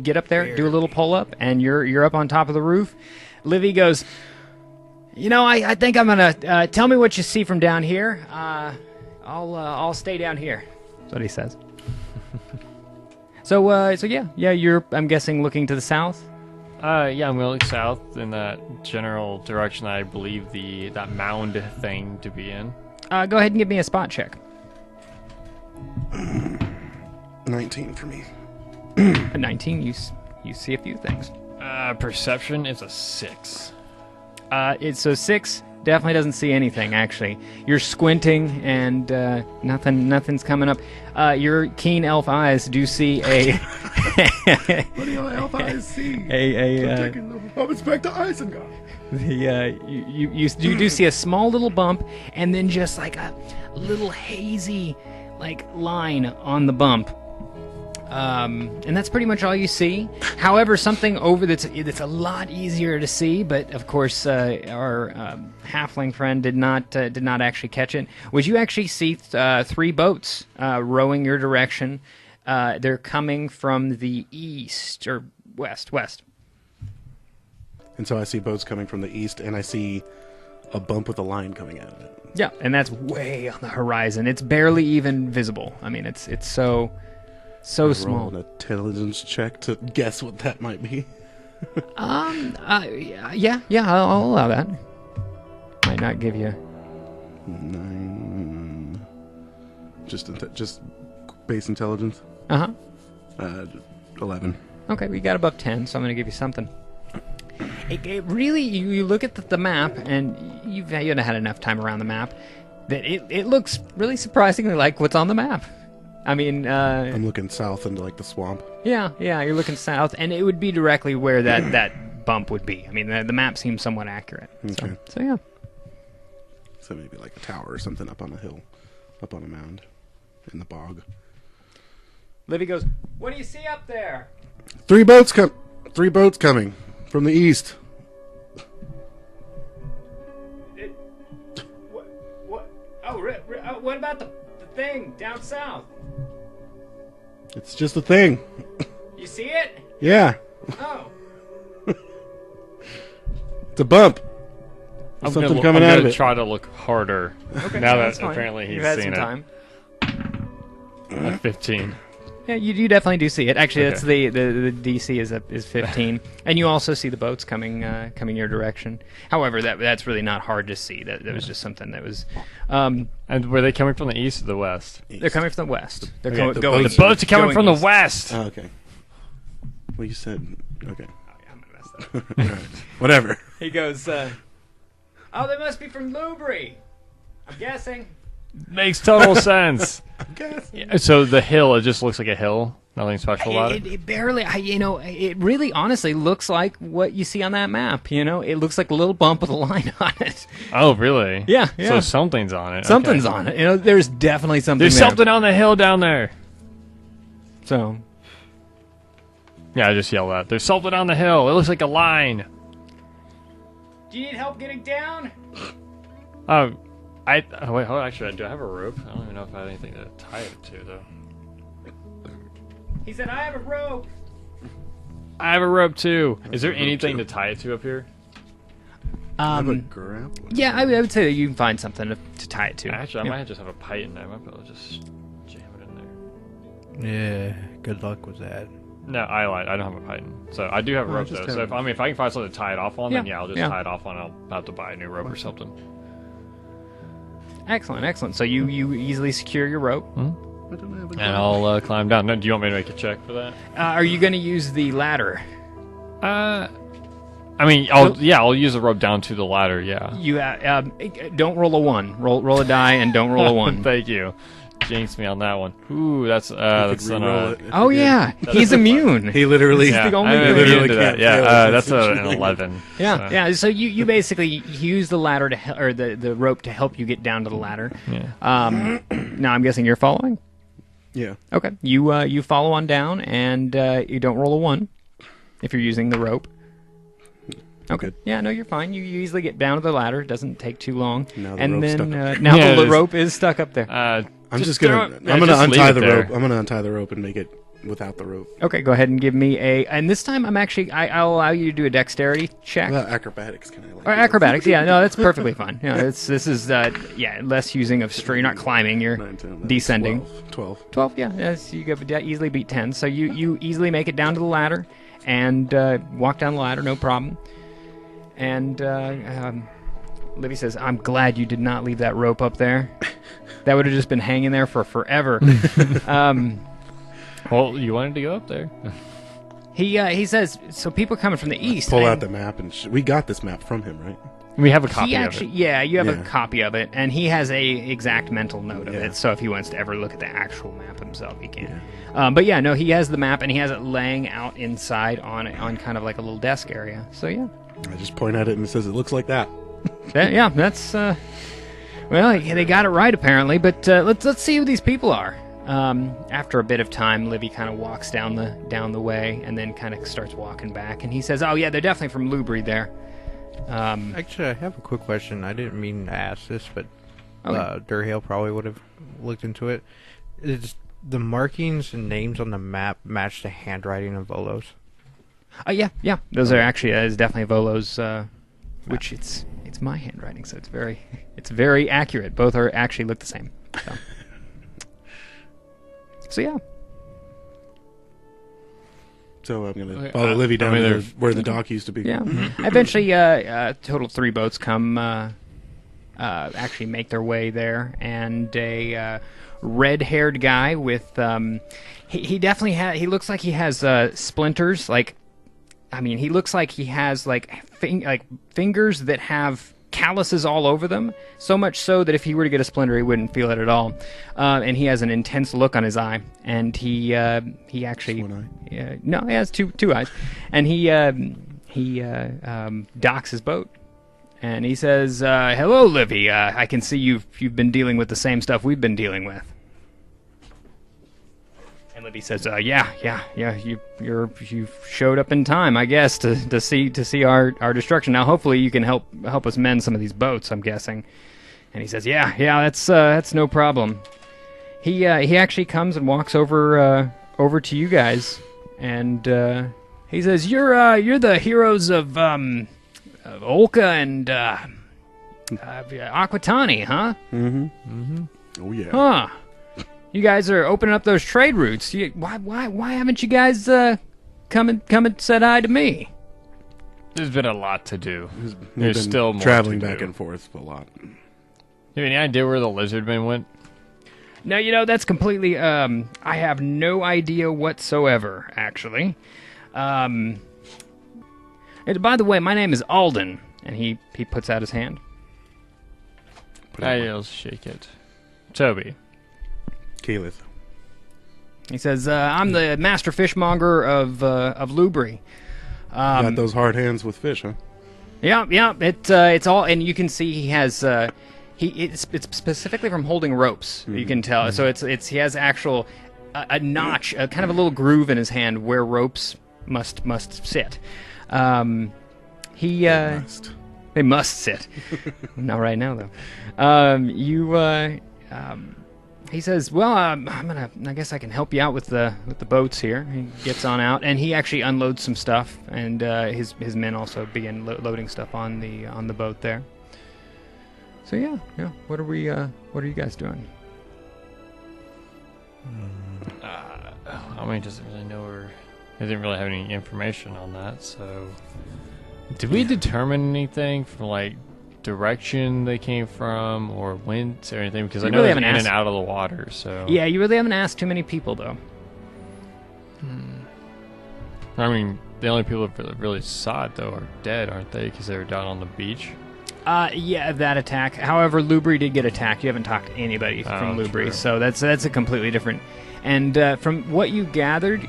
get up there, do a little pull up, and you're up on top of the roof. Livy goes, I think I'm gonna tell me what you see from down here. I'll stay down here. That's what he says. So yeah, you're, I'm guessing, looking to the south? Yeah, I'm gonna look south in that general direction I believe that mound thing to be in. Go ahead and give me a spot check. 19 for me. A 19, you see a few things. Perception is a 6. It's so 6 definitely doesn't see anything. Actually, you're squinting and nothing's coming up. Your keen elf eyes do see a. What do your elf eyes see? I'm Inspector Isengard. You do see a small little bump, and then just like a little hazy like line on the bump. And that's pretty much all you see. However, something over that's a lot easier to see, but of course our halfling friend did not actually catch it. Was you actually see 3 boats rowing your direction? They're coming from the east or west. And so I see boats coming from the east, and I see a bump with a line coming out of it. Yeah, and that's way on the horizon. It's barely even visible. I mean, it's so small. Roll an intelligence check to guess what that might be. Yeah, I'll allow that. Might not give you 9. Just base intelligence. 11. Okay, we got above 10, so I'm going to give you something. It really, you look at the map, and you haven't had enough time around the map, that it looks really surprisingly like what's on the map. I mean, I'm looking south into like the swamp. Yeah, you're looking south, and it would be directly where that bump would be. I mean, the map seems somewhat accurate. Okay. So yeah. So maybe like a tower or something up on a hill, up on a mound, in the bog. Livy goes, "What do you see up there?" 3 boats coming from the east. What? Oh, what about the thing down south? It's just a thing. You see it? Yeah. Oh. It's a bump. I'm Something coming out of gonna it. try to look harder. Okay, now that's that fine. apparently he's You've had seen some it. time. A 15. Yeah, you definitely do see it. Actually, Okay. that's the DC is 15, and you also see the boats coming your direction. However, that's really not hard to see. That was just something that was. And were they coming from the east or the west? They're coming from the west. They're Okay, going. The boats are coming from the east. west. Oh, okay. Well, you said okay. Oh, yeah, I'm gonna mess that up. All right. Whatever. He goes. Oh, they must be from Lullaby. I'm guessing. Makes total sense. Guess. Yeah, so the hill, it just looks like a hill. Nothing special about it. It barely, it really honestly looks like what you see on that map. It looks like a little bump with a line on it. Oh, really? Yeah. So something's on it. Something's Okay. on it. There's definitely something. There's there. something on the hill down there. So, Yeah, I just yelled that. There's something on the hill. It looks like a line. do you need help getting down? Oh, wait, hold on. Actually, do I have a rope? I don't even know if I have anything to tie it to, though. He said, "I have a rope." I have a rope, too. Is there anything to tie it to up here? I have a grapple. Yeah, I would say that you can find something to tie it to. Actually, I Yeah. might just have a pipe in there. I might be able to just jam it in there. Yeah, good luck with that. No, I lied. I don't have a python. So I do have a rope, just though. So have- if I can find something to tie it off on, then Yeah, I'll just yeah. tie it off on. I'll have to buy a new rope or something. Excellent. So you easily secure your rope. I don't have a And grapple. I'll climb down. No, do you want me to make a check for that? Are you going to use the ladder? I mean, I'll use the rope down to the ladder. Yeah. You don't roll a 1. Roll a die and don't roll a 1. Thank you. Jinxed me on that one. Ooh, that's You that's could an re-roll it if Oh you did. yeah, he's immune. He literally. yeah, the only I way. didn't Literally into that. can't Yeah, fail that's an essentially. 11. Yeah, so. yeah. So you basically use the ladder to or the rope to help you get down to the ladder. Yeah. Now I'm guessing you're following. Yeah. Okay, you follow on down, and you don't roll a 1 if you're using the rope. Okay. Good. Yeah, no, you're fine. You easily get down to the ladder. It doesn't take too long. Now the and rope's then stuck up now Yeah, the it is. rope is stuck up there. I'm just throw gonna. it- I'm gonna just leave untie it the there. rope. I'm gonna untie the rope and make it without the rope. Okay, go ahead and give me and this time I'll allow you to do a dexterity check. Well, acrobatics can I like? Or acrobatics, yeah, no, that's perfectly fine. This is less using of you're not climbing, you're 9, 10, 11, descending. 12. 12, yeah, yes, you could easily beat 10. So you easily make it down to the ladder and walk down the ladder, no problem. And Libby says, "I'm glad you did not leave that rope up there. That would have just been hanging there for forever." Well, you wanted to go up there. He says, so people are coming from the east. Pull and out the map, and we got this map from him, right? We have a copy he of actually, it. Yeah, you have a Yeah. copy of it, and he has a exact mental note of Yeah. it. So if he wants to ever look at the actual map himself, he can. But yeah, no, he has the map, and he has it laying out inside on kind of like a little desk area. So yeah, I just point at it and it says it looks like that. yeah, that's well, they got it right apparently. But let's see who these people are. After a bit of time, Livy kind of walks down the way, and then kind of starts walking back, and he says, "Oh yeah, they're definitely from Lullaby there." Actually, I have a quick question. I didn't mean to ask this, but Okay. Durhale probably would have looked into it. Is the markings and names on the map match the handwriting of Volos? Yeah. Those are actually is definitely Volo's, which it's my handwriting, so it's very accurate. Both are actually look the same. So yeah. So I'm going to Okay, follow Livy down I mean, to there's- where the dock used to be. Yeah. Eventually, total 3 boats come, actually make their way there, and a red-haired guy with, he definitely he looks like he has splinters. Like, I mean, he looks like he has like fingers that have calluses all over them, so much so that if he were to get a splinter, he wouldn't feel it at all. And he has an intense look on his eye, and he actually Just one no, he has two eyes, and he docks his boat, and he says, "Hello, Livy. I can see you've been dealing with the same stuff we've been dealing with." And Livy says, "Yeah. You showed up in time, I guess, to see our destruction. Now, hopefully, you can help us mend some of these boats. I'm guessing." And he says, "Yeah, that's no problem." He actually comes and walks over to you guys, and he says, "You're the heroes of Olka and Aquitani, huh? Oh, yeah. Huh? You guys are opening up those trade routes. Why haven't you guys come and said hi to me?" There's been a lot to do. We've There's been still more traveling to back do. and forth a lot. You have any idea where the lizardmen went? No, that's completely. I have no idea whatsoever, actually. And by the way, my name is Alden, and he puts out his hand. I'll shake it. Toby. Calith. He says, "I'm the master fishmonger of Lullaby." Got those hard hands with fish, huh? Yeah. It's all, and you can see he has. It's specifically from holding ropes. You can tell. So it's he has actual a notch, a kind of a little groove in his hand where ropes must sit. They must sit. Not right now though. He says, "Well, I guess I can help you out with the boats here." He gets on out, and he actually unloads some stuff, and his men also begin loading stuff on the boat there. So yeah. What are you guys doing? I mean, he doesn't really know where. He didn't really have any information on that. So, did we determine anything from like direction they came from or went or anything? Because I know really they're in haven't and out of the water. So Yeah, you really haven't asked too many people though. I mean, the only people that really saw it though are dead, aren't they? Because they were down on the beach. Yeah, that attack. However, Lullaby did get attacked. You haven't talked to anybody from Lullaby, true. so that's a completely different. And from what you gathered,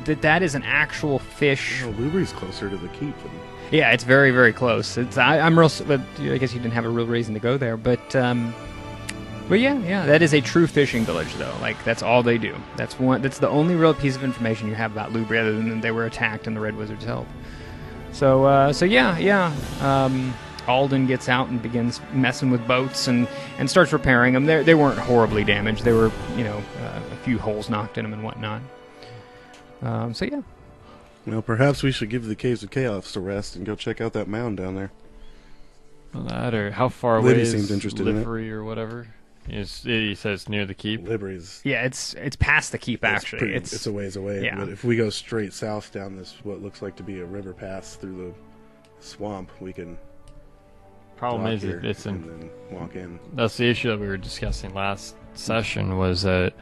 that is an actual fish. Oh, Lullaby's closer to the keep than... Yeah, it's very, very close. I'm real. But I guess you didn't have a real reason to go there. But yeah, that is a true fishing village, though. Like that's all they do. That's the only real piece of information you have about Lullaby, other than they were attacked and the Red Wizard's help. So yeah. Alden gets out and begins messing with boats and starts repairing them. They weren't horribly damaged. They were a few holes knocked in them and whatnot. So yeah. Well, perhaps we should give the Caves of Chaos a rest and go check out that mound down there. Well, that or how far Libby away seemed is interested in it. Livery or whatever? He says near the keep. Library's... Yeah, it's past the keep actually. It's a ways away. Yeah. But if we go straight south down this, what looks like to be a river pass through the swamp, we can... Problem dock is, here it's in. and then walk in. That's the issue that we were discussing last session. Was that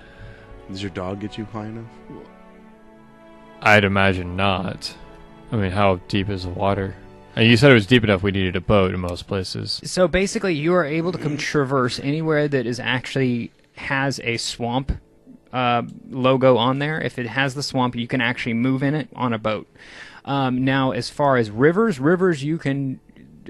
Does your dog get you high enough? I'd imagine not. I mean, how deep is the water? You said it was deep enough we needed a boat in most places. So basically, you are able to traverse anywhere that is actually has a swamp logo on there. If it has the swamp, you can actually move in it on a boat. Now, as far as rivers you can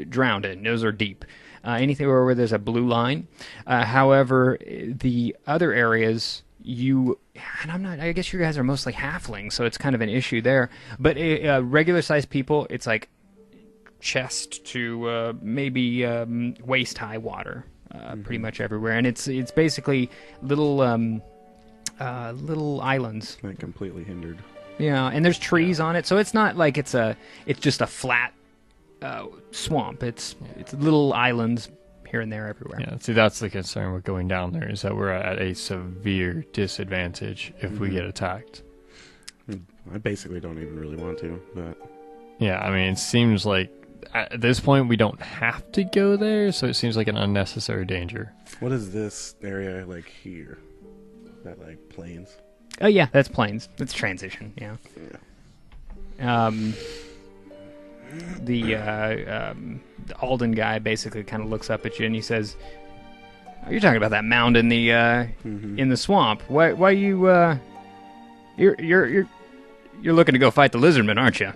drown in. Those are deep. Anything where there's a blue line. However, the other areas, I guess you guys are mostly halflings, so it's kind of an issue there. But regular-sized people, it's like chest to maybe waist-high water, pretty much everywhere. And it's basically little islands. Not completely hindered. Yeah, and there's trees on it, so it's not like it's just a flat swamp. It's little islands here and there everywhere. Yeah, see, that's the concern with going down there, is that we're at a severe disadvantage if we get attacked. I basically don't even really want to, but... Yeah, I mean, it seems like at this point we don't have to go there, so it seems like an unnecessary danger. What is this area like here? That like plains? Oh yeah, that's plains. That's transition. Yeah. The Alden guy basically kind of looks up at you and he says, "Oh, you're talking about that mound in the in the swamp. Why you you're looking to go fight the lizardmen, aren't you?"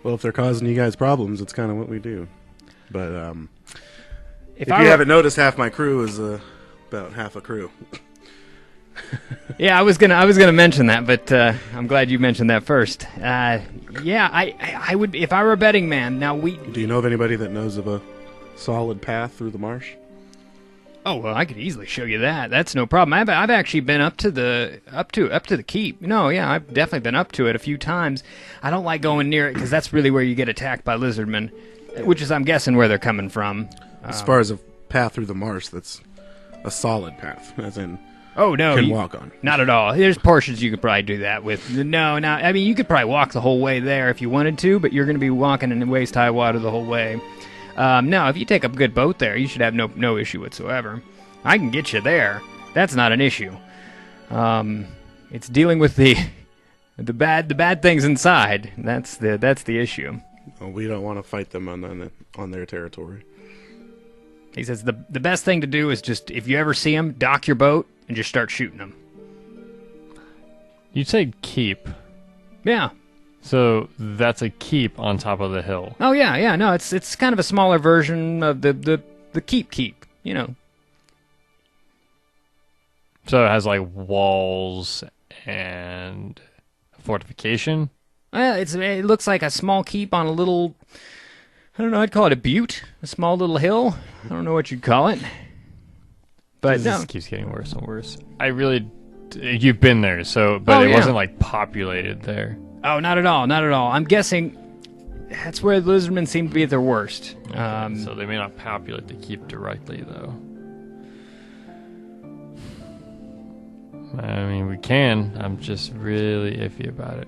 Well, if they're causing you guys problems, it's kind of what we do. But if you I haven't noticed, half my crew is about half a crew. Yeah, I was gonna mention that, but I'm glad you mentioned that first. Yeah, I would, if I were a betting man. Now Do you know of anybody that knows of a solid path through the marsh? Oh well, I could easily show you that. That's no problem. I've actually been up to the keep. No, yeah, I've definitely been up to it a few times. I don't like going near it because that's really where you get attacked by lizardmen, which is, I'm guessing, where they're coming from. As far as a path through the marsh, that's a solid path, as in. Oh no, can walk on. Not at all. There's portions you could probably do that with. No, I mean, you could probably walk the whole way there if you wanted to, but you're going to be walking in waist-high water the whole way. No, if you take a good boat there, you should have no issue whatsoever. I can get you there. That's not an issue. It's dealing with the bad things inside. That's the issue. Well, we don't want to fight them on their territory. He says the best thing to do is just, if you ever see them, dock your boat and just start shooting them. You said keep. Yeah. So that's a keep on top of the hill. Oh yeah. No, it's kind of a smaller version of the keep. You know. So it has like walls and fortification. Well, it looks like a small keep on a little. I don't know. I'd call it a butte, a small little hill. I don't know what you'd call it. But this keeps getting worse and worse. You've been there, but it wasn't like populated there. Oh, not at all. I'm guessing that's where the lizardmen seem to be at their worst. Okay, so they may not populate the keep directly, though. I mean, we can. I'm just really iffy about it.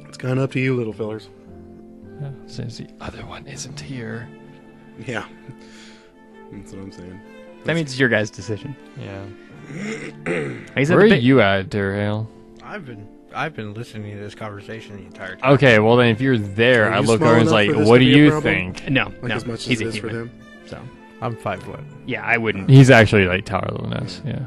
It's kind of up to you, little fellers. Yeah, since the other one isn't here. Yeah. That's what I'm saying. That means it's your guys' decision. Yeah. Where are you at, Durhale? I've been listening to this conversation the entire time. Okay, well then if you're there, Are I you look small over and enough like, for this what to do be a you problem? think? No, As much he's as a it is for human. them. So I'm 5 foot. yeah, I wouldn't. He's actually like taller than us, yeah.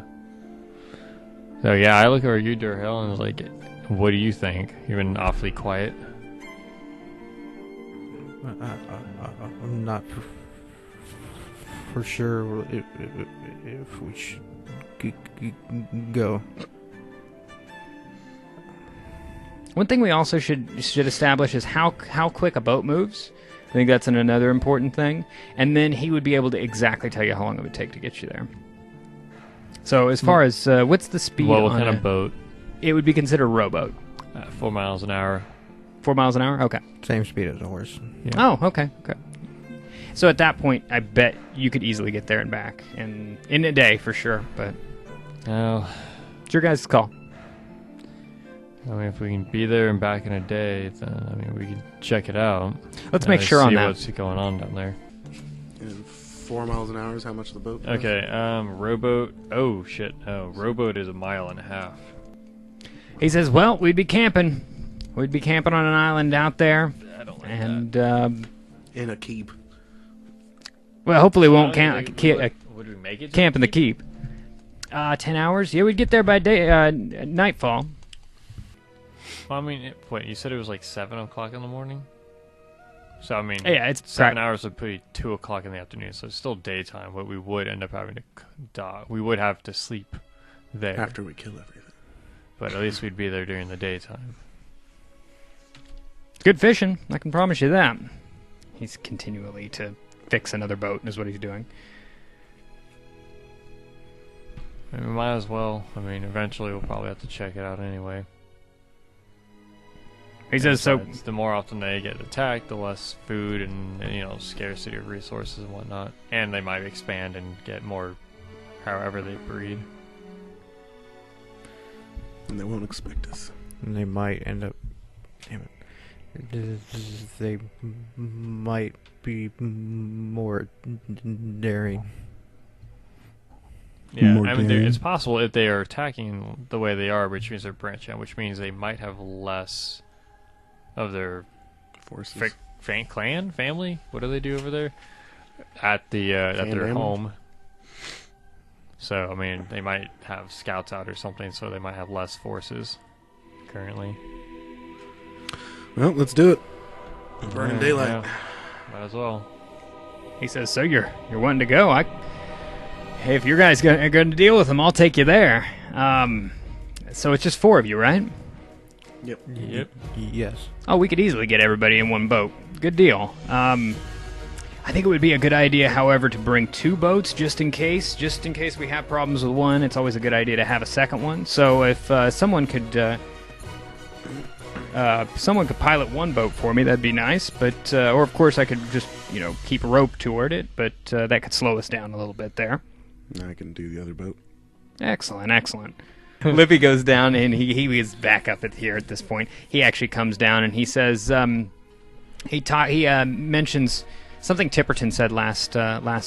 So yeah, I look over at you, Durhale, and was like, what do you think? You've been awfully quiet. I'm not for sure if we should go. One thing we also should establish is how quick a boat moves. I think that's another important thing. And then he would be able to exactly tell you how long it would take to get you there. So as far as what's the speed? What kind of boat? It would be considered a rowboat. 4 miles an hour. 4 miles an hour? Okay. Same speed as a horse. Yeah. Oh, okay. So at that point, I bet you could easily get there and back in a day for sure. But it's your guys' call. I mean, if we can be there and back in a day, then I mean we can check it out. Let's make sure on that. What's going on down there? And 4 miles an hour is how much the boat costs? Okay, rowboat. Oh shit! Oh, rowboat is 1.5 miles. He says, well, we'd be camping. We'd be camping on an island out there. I don't like And, In a keep. well, hopefully we won't Would we make it? camp in the keep. 10 hours? Yeah, we'd get there by nightfall. Well, I mean, wait, you said it was like 7 o'clock in the morning? So, I mean, Yeah, it's 7 hours would put you 2 o'clock in the afternoon, so it's still daytime, but we would end up having to dock. We would have to sleep there. After we kill everything. But at least we'd be there during the daytime. Good fishing, I can promise you that. He's continually to fix another boat, is what he's doing. And we might as well. I mean, eventually we'll probably have to check it out anyway. He says, so... Besides, the more often they get attacked, the less food and scarcity of resources and whatnot. And they might expand and get more however they breed. And they won't expect us. And they might end up. Damn it. They might be more daring. Yeah, More I mean, daring. it's possible if they are attacking the way they are, which means they're branching out, which means they might have less of their Forces. clan, family. What do they do over there? At their Family? home. So, I mean, they might have scouts out or something, so they might have less forces currently. Well, let's do it. Burning daylight. Yeah, might as well. He says, so you're wanting to go? Hey, if you guys are going to deal with them, I'll take you there. So it's just 4 of you, right? Yep. Yep. Yes. Oh, we could easily get everybody in one boat. Good deal. I think it would be a good idea, however, to bring 2 boats just in case we have problems with one. It's always a good idea to have a second one. So if someone could pilot one boat for me, that'd be nice. But or of course I could just keep a rope toward it, but that could slow us down a little bit there. I can do the other boat. Excellent. Lippy goes down, and he is back up here at this point. He actually comes down, and he says, he mentions something Tipperton said last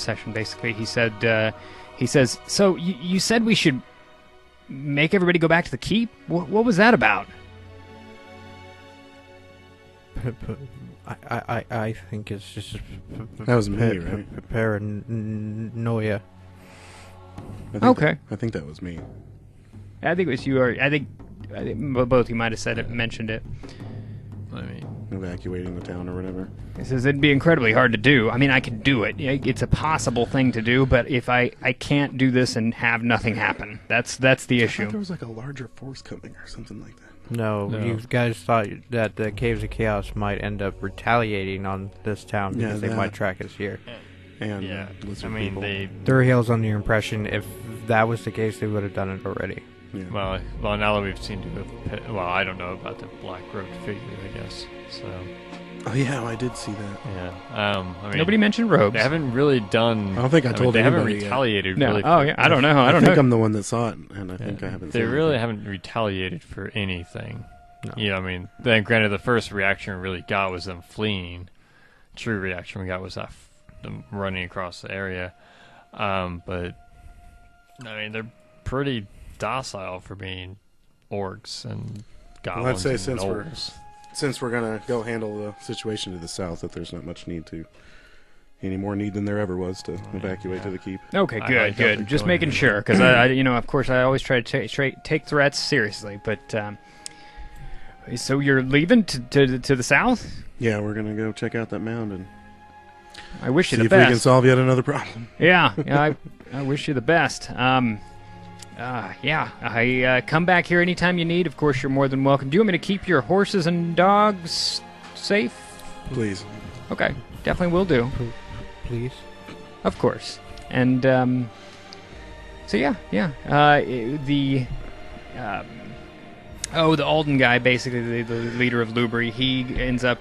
session. Basically, he says, so you said we should make everybody go back to the keep. What was that about? I think it's just That was me, right? Paranoia. Okay. I think that was me. I think it was you. I think both you might have said it, mentioned it. I mean, Evacuating the town or whatever. He says it'd be incredibly hard to do. I mean, I could do it. It's a possible thing to do, but if I can't do this and have nothing happen, that's the I thought issue. there was like a larger force coming or something like that. No, you guys thought that the Caves of Chaos might end up retaliating on this town because they might track us here. And yeah. lizard I mean, people. Durhill's under the impression if that was the case, they would have done it already. Yeah. well, now that we've seen I don't know about the black robed figure, I guess. So, Oh yeah, I did see that. yeah. I mean, Nobody mentioned robes. They haven't really done. I don't think I told They haven't anybody yet. retaliated. No. Really. Oh yeah. I don't know. I don't think know. I'm the one that saw it, and I think I haven't They seen really anything. haven't retaliated for anything. No. Yeah, I mean, then granted, the first reaction we really got was them fleeing. True reaction we got was them running across the area. But I mean, they're pretty docile for being orcs and goblins. Well, I'd say and since we're gonna go handle the situation to the south, that there's not much any more need than there ever was to evacuate to the keep. Okay, I good. definitely Just join making you. sure, because I of course, I always try to take threats seriously. But so you're leaving to the south? Yeah, we're gonna go check out that mound and I wish you see the if we can best. solve yet another problem. Yeah, I wish you the best. I come back here anytime you need. Of course, you're more than welcome. Do you want me to keep your horses and dogs safe? Please. Okay, definitely will do. Please. Of course. And the Alden guy, basically the leader of Lullaby, he ends up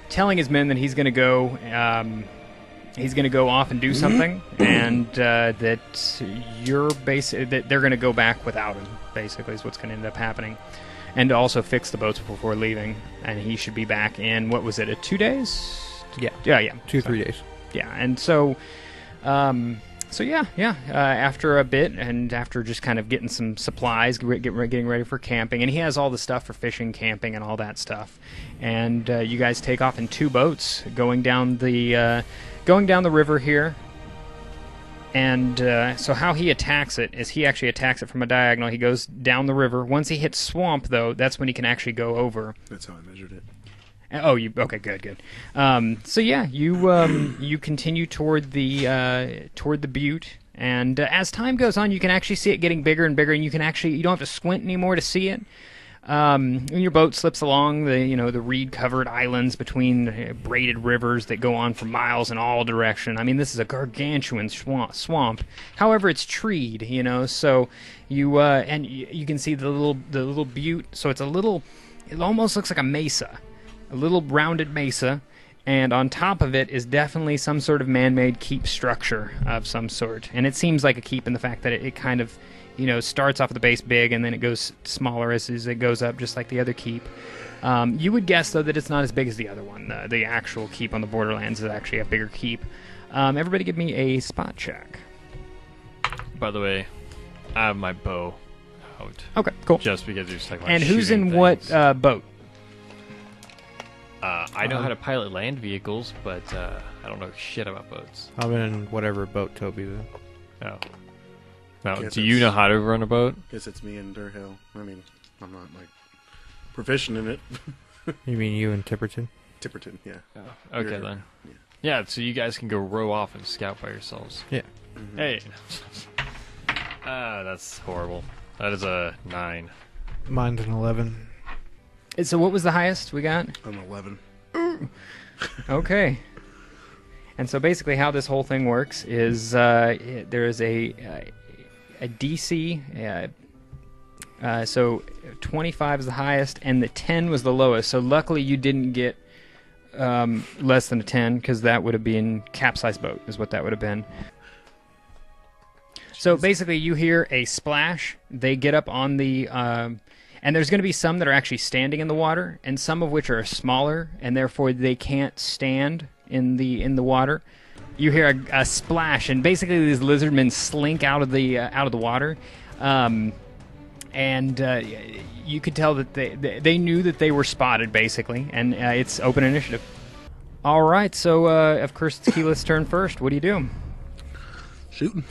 telling his men that he's going to go. He's going to go off and do something, and that they're going to go back without him. Basically, is what's going to end up happening, and to also fix the boats before leaving. And he should be back in 2 days. Yeah. Yeah. 2-3 days. Yeah, and so So yeah. After a bit, and after just kind of getting some supplies, getting ready for camping, and he has all the stuff for fishing, camping, and all that stuff. And you guys take off in 2 boats, going down the river here. And so how he attacks it is he actually attacks it from a diagonal. He goes down the river. Once he hits swamp, though, that's when he can actually go over. That's how I measured it. Oh, okay, good. So yeah, you continue toward the butte, and as time goes on, you can actually see it getting bigger and bigger, and you don't have to squint anymore to see it. And your boat slips along the reed-covered islands between braided rivers that go on for miles in all direction. I mean, this is a gargantuan swamp. However, it's treed, so you can see the little butte. So it almost looks like a mesa. A little rounded mesa, and on top of it is definitely some sort of man-made keep structure of some sort. And it seems like a keep in the fact that it kind of, starts off at the base big, and then it goes smaller as it goes up, just like the other keep. You would guess, though, that it's not as big as the other one. The actual keep on the Borderlands is actually a bigger keep. Everybody give me a spot check. By the way, I have my bow out. Okay, cool. Just because you're talking about And who's in shooting what things. boat? I know how to pilot land vehicles, but I don't know shit about boats. I'm in whatever boat Toby's in. Oh. Now, Guess do you know how to run a boat? Guess it's me and Durhill. I mean, I'm not proficient in it. You mean you and Tipperton? Tipperton, yeah. Oh, okay, You're- then. yeah. Yeah, so you guys can go row off and scout by yourselves. Yeah. Mhm. Hey. That's horrible. That is a 9. Mine's an 11. So what was the highest we got? I'm 11. Okay. And so basically how this whole thing works is there is a DC, so 25 is the highest, and the 10 was the lowest. So luckily you didn't get less than a 10, because that would have been capsized boat, is what that would have been. So basically you hear a splash, they get up on the... and there's going to be some that are actually standing in the water, and some of which are smaller, and therefore they can't stand in the water. You hear a splash, and basically these lizardmen slink out of the water, and you could tell that they knew that they were spotted, basically, and it's open initiative. All right, so of course it's Keyleth's turn first. What do you do? Shooting.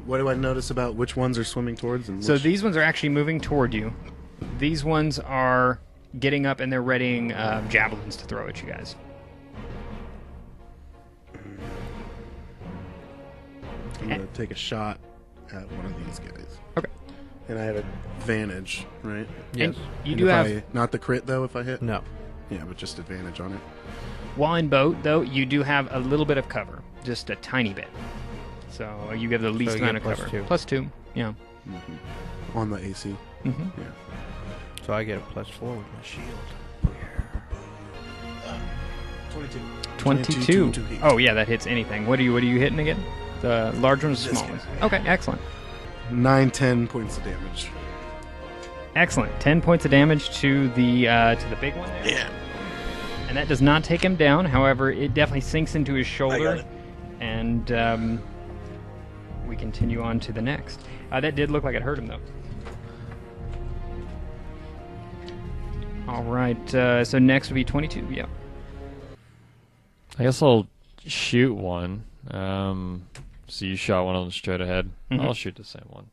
What do I notice about which ones are swimming towards? And So which... these ones are actually moving toward you. These ones are getting up and they're readying javelins to throw at you guys. I'm going to take a shot at one of these guys. Okay. And I have advantage, right? Yes. And you And do if have, not the crit, though, if I hit? No. Yeah, but just advantage on it. while in boat, though, you do have a little bit of cover. Just a tiny bit. So you get the least you amount of get cover. +2. +2, yeah. Mm-hmm. On the AC. Mm-hmm. Yeah. So I get a +4 with my shield. 22. 22. to hit. Oh, yeah, that hits anything. What are you hitting again? The large one or the This small guy. one? Okay, excellent. 9-10 points of damage. Excellent. 10 points of damage to the big one there. Yeah. And that does not take him down. However, it definitely sinks into his shoulder. it. And we continue on to the next. That did look like it hurt him, though. All right. So next would be 22. Yeah. I guess I'll shoot one. So you shot one of them straight ahead. Mhm. I'll shoot the same one.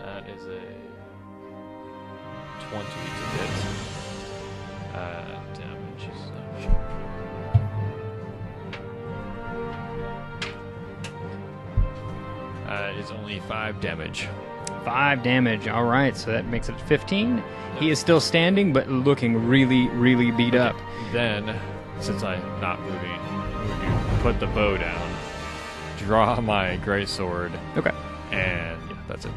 That is a 20 to hit. Damage is is only 5 damage. 5 damage. All right. So that makes it 15. He is still standing, but looking really, really beat up. Then, since I'm not moving, we're going to put the bow down, draw my greatsword, Okay. and yeah, that's it.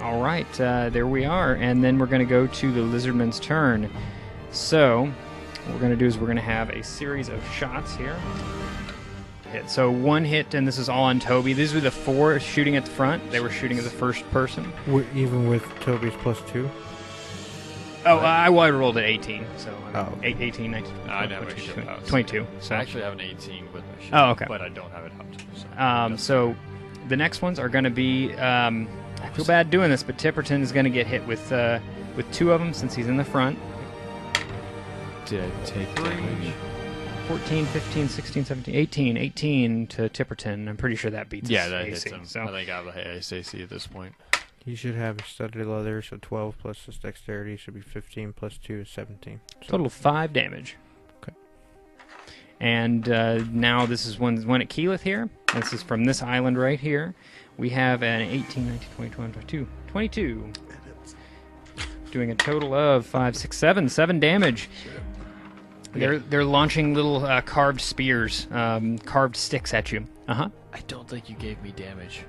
All right, there we are, and then we're going to go to the lizardman's turn. So, what we're going to do is we're going to have a series of shots here. Hit. So 1 hit, and this is all on Toby. These were the 4 shooting at the front. They were shooting as a first person. Even with Toby's +2? Oh, I rolled at 18, so Oh. 18, 19, No, I never 22, ship out. 22. So So, I actually have an 18 with my ship. Oh, okay. But I don't have it out. so the next ones are going to be. I feel bad doing this, but Tipperton is going to get hit with 2 of them since he's in the front. Did I take damage? 14, 15, 16, 17, 18 to Tipperton. I'm pretty sure that beats Yeah, his that AC. hits him. So. I think I have the highest AC at this point. He should have studded leather, so 12 plus his dexterity should be 15 plus 2 is 17. So Total of 5 damage. Okay. And now this is one at Keyleth here. This is from this island right here. We have an 18, 19, 20, 21, 22. Doing a total of 5, 6, 7 damage. They're launching little carved spears, carved sticks at you. Uh-huh. I don't think you gave me damage.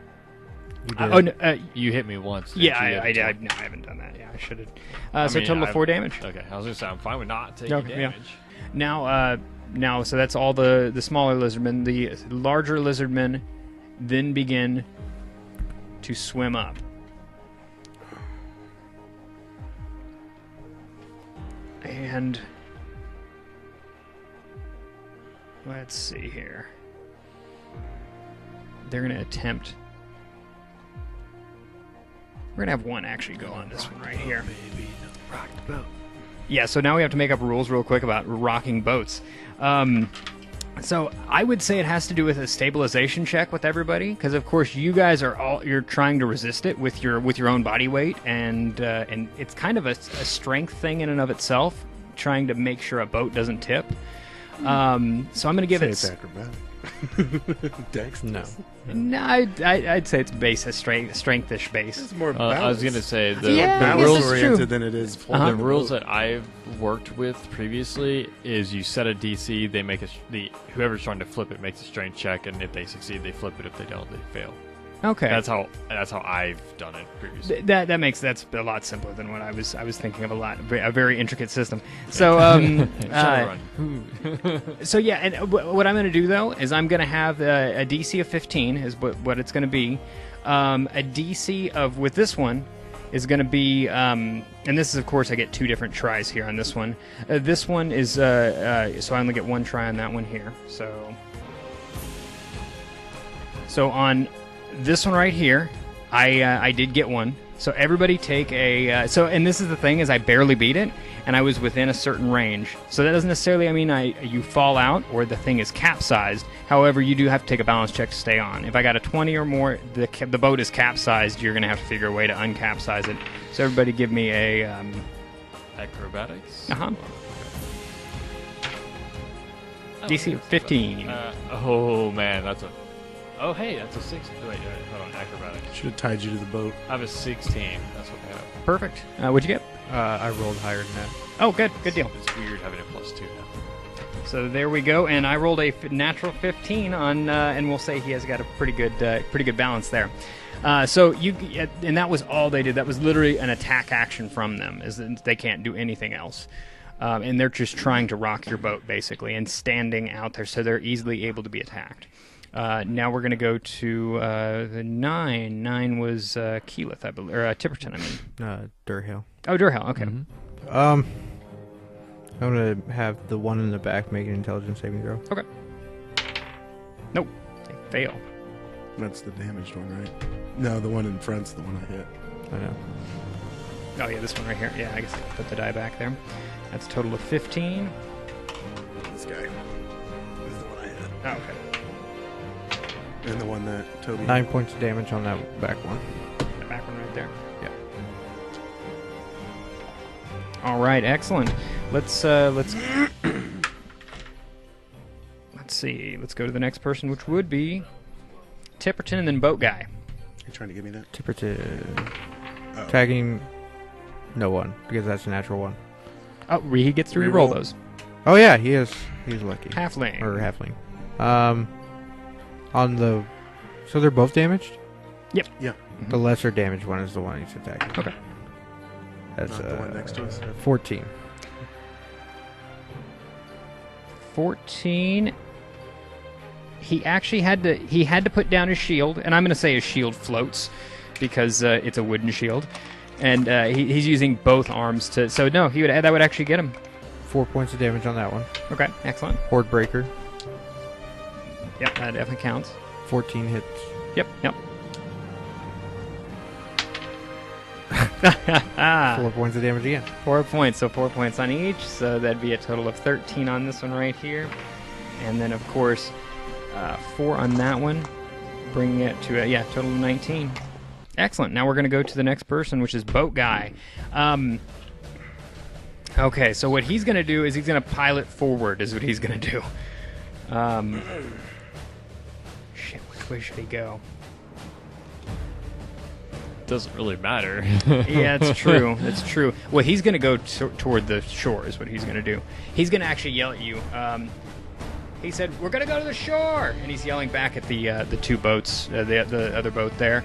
you did. Oh, no, You hit me once. didn't yeah, you? I haven't done that. Yeah, I should have. I So mean, total of 4 damage. Okay, I was gonna say I'm fine with not taking Okay, yeah. damage. Now, so that's all the smaller lizardmen. The larger lizardmen then begin to swim up. And let's see here. They're going to attempt. We're going to have one actually go on this one right here. Rock the boat. Yeah, so now we have to make up rules real quick about rocking boats. So I would say it has to do with a stabilization check with everybody, because of course you guys you're trying to resist it with your own body weight, and it's kind of a strength thing in and of itself, trying to make sure a boat doesn't tip. So I'm going to give Say it. it's acrobatic. Dex? No. No, I'd say it's base, a strengthish base. It's more I was gonna say the Yeah, I guess rules that's true. oriented than it is. Uh-huh. The rules that I've worked with previously is you set a DC, they make whoever's trying to flip it makes a strength check, and if they succeed, they flip it. If they don't, they fail. Okay. That's how I've done it previously. That's a lot simpler than what I was thinking of. A very intricate system. So So yeah, and what I'm going to do though is I'm going to have a DC of 15 is what it's going to be. A DC of with this one is going to be, and this is of course I get 2 different tries here on this one. This one is so I only get 1 try on that one here. So on this one right here, I did get 1. So everybody take a and this is the thing is I barely beat it, and I was within a certain range. So that doesn't necessarily mean you fall out or the thing is capsized. However, you do have to take a balance check to stay on. If I got a 20 or more, the boat is capsized. You're going to have to figure a way to uncapsize it. So everybody give me a Acrobatics. uh-huh. DC of 15. Oh man, that's a. Oh hey, that's a 6. Wait, hold on. Acrobatics. Should have tied you to the boat. I have a 16. That's what I have. Perfect. What'd you get? I rolled higher than that. Oh, good deal. It's weird having a +2 now. So there we go, and I rolled a natural 15 on, and we'll say he has got a pretty good balance there. So and that was all they did. That was literally an attack action from them. Is that they can't do anything else, and they're just trying to rock your boat basically and standing out there, so they're easily able to be attacked. Now we're going to go to the 9. 9 was Keyleth, I believe, or Tipperton. I mean, Durhale. Oh, Durhal. Okay. Mm-hmm. I'm gonna have the one in the back make an intelligence saving throw. Okay. Nope. They fail. That's the damaged one, right? No, the one in front's the one I hit. I know. Oh yeah, this one right here. Yeah, I guess I can put the die back there. That's a total of 15. This guy is the one I hit. Oh, okay. And the one that Toby 9 points of damage on that back one. The back one right there. Yeah. All right, excellent. Let's see. Let's go to the next person, which would be Tipperton and then Boat Guy. You trying to give me that? Tipperton. Oh. Tagging no one, because that's a natural one. Oh, he gets to re-roll Reroll. those. Oh yeah, he's lucky. Halfling. Or halfling. So they're both damaged? Yep. Yeah. The lesser damaged one is the one he's attacking. Okay. That's Not the one next to us. 14. 14. He actually had to put down his shield, and I'm going to say his shield floats because it's a wooden shield. And he's using both arms to... So, no, that would actually get him. 4 points of damage on that one. Okay, excellent. Horde Breaker. Yep, that definitely counts. 14 hits. Yep. 4 points of damage again. 4 points, so 4 points on each. So that'd be a total of 13 on this one right here. And then, of course, 4 on that one, bringing it to, total of 19. Excellent. Now we're going to go to the next person, which is Boat Guy. Okay, so what he's going to do is he's going to pilot forward is what he's going to do. Shit, which way should he go? Doesn't really matter. Yeah, it's true. It's true. Well, he's going to go toward the shore is what he's going to do. He's going to actually yell at you. He said, "We're going to go to the shore!" And he's yelling back at the two boats, the other boat there.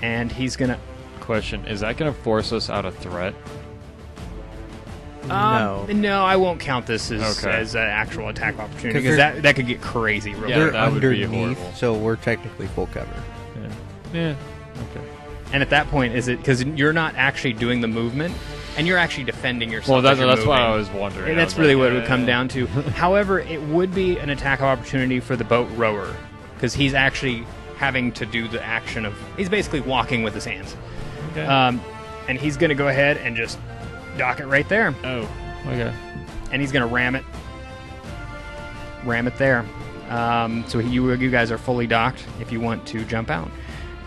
And he's going to... Question, is that going to force us out of threat? No. No, I won't count this as an actual attack opportunity because that could get crazy real Yeah, quick. They're that would be underneath, horrible. so we're technically full cover. Yeah. Okay. And at that point, is it because you're not actually doing the movement, and you're actually defending yourself? Well, as you're that's why moving. I was wondering. And I that's was really like, what it would come down to. However, it would be an attack of opportunity for the boat rower because he's actually having to do the action of... He's basically walking with his hands. Okay. And he's going to go ahead and just dock it right there. Oh, okay. And he's going to ram it. Ram it there. So you guys are fully docked if you want to jump out.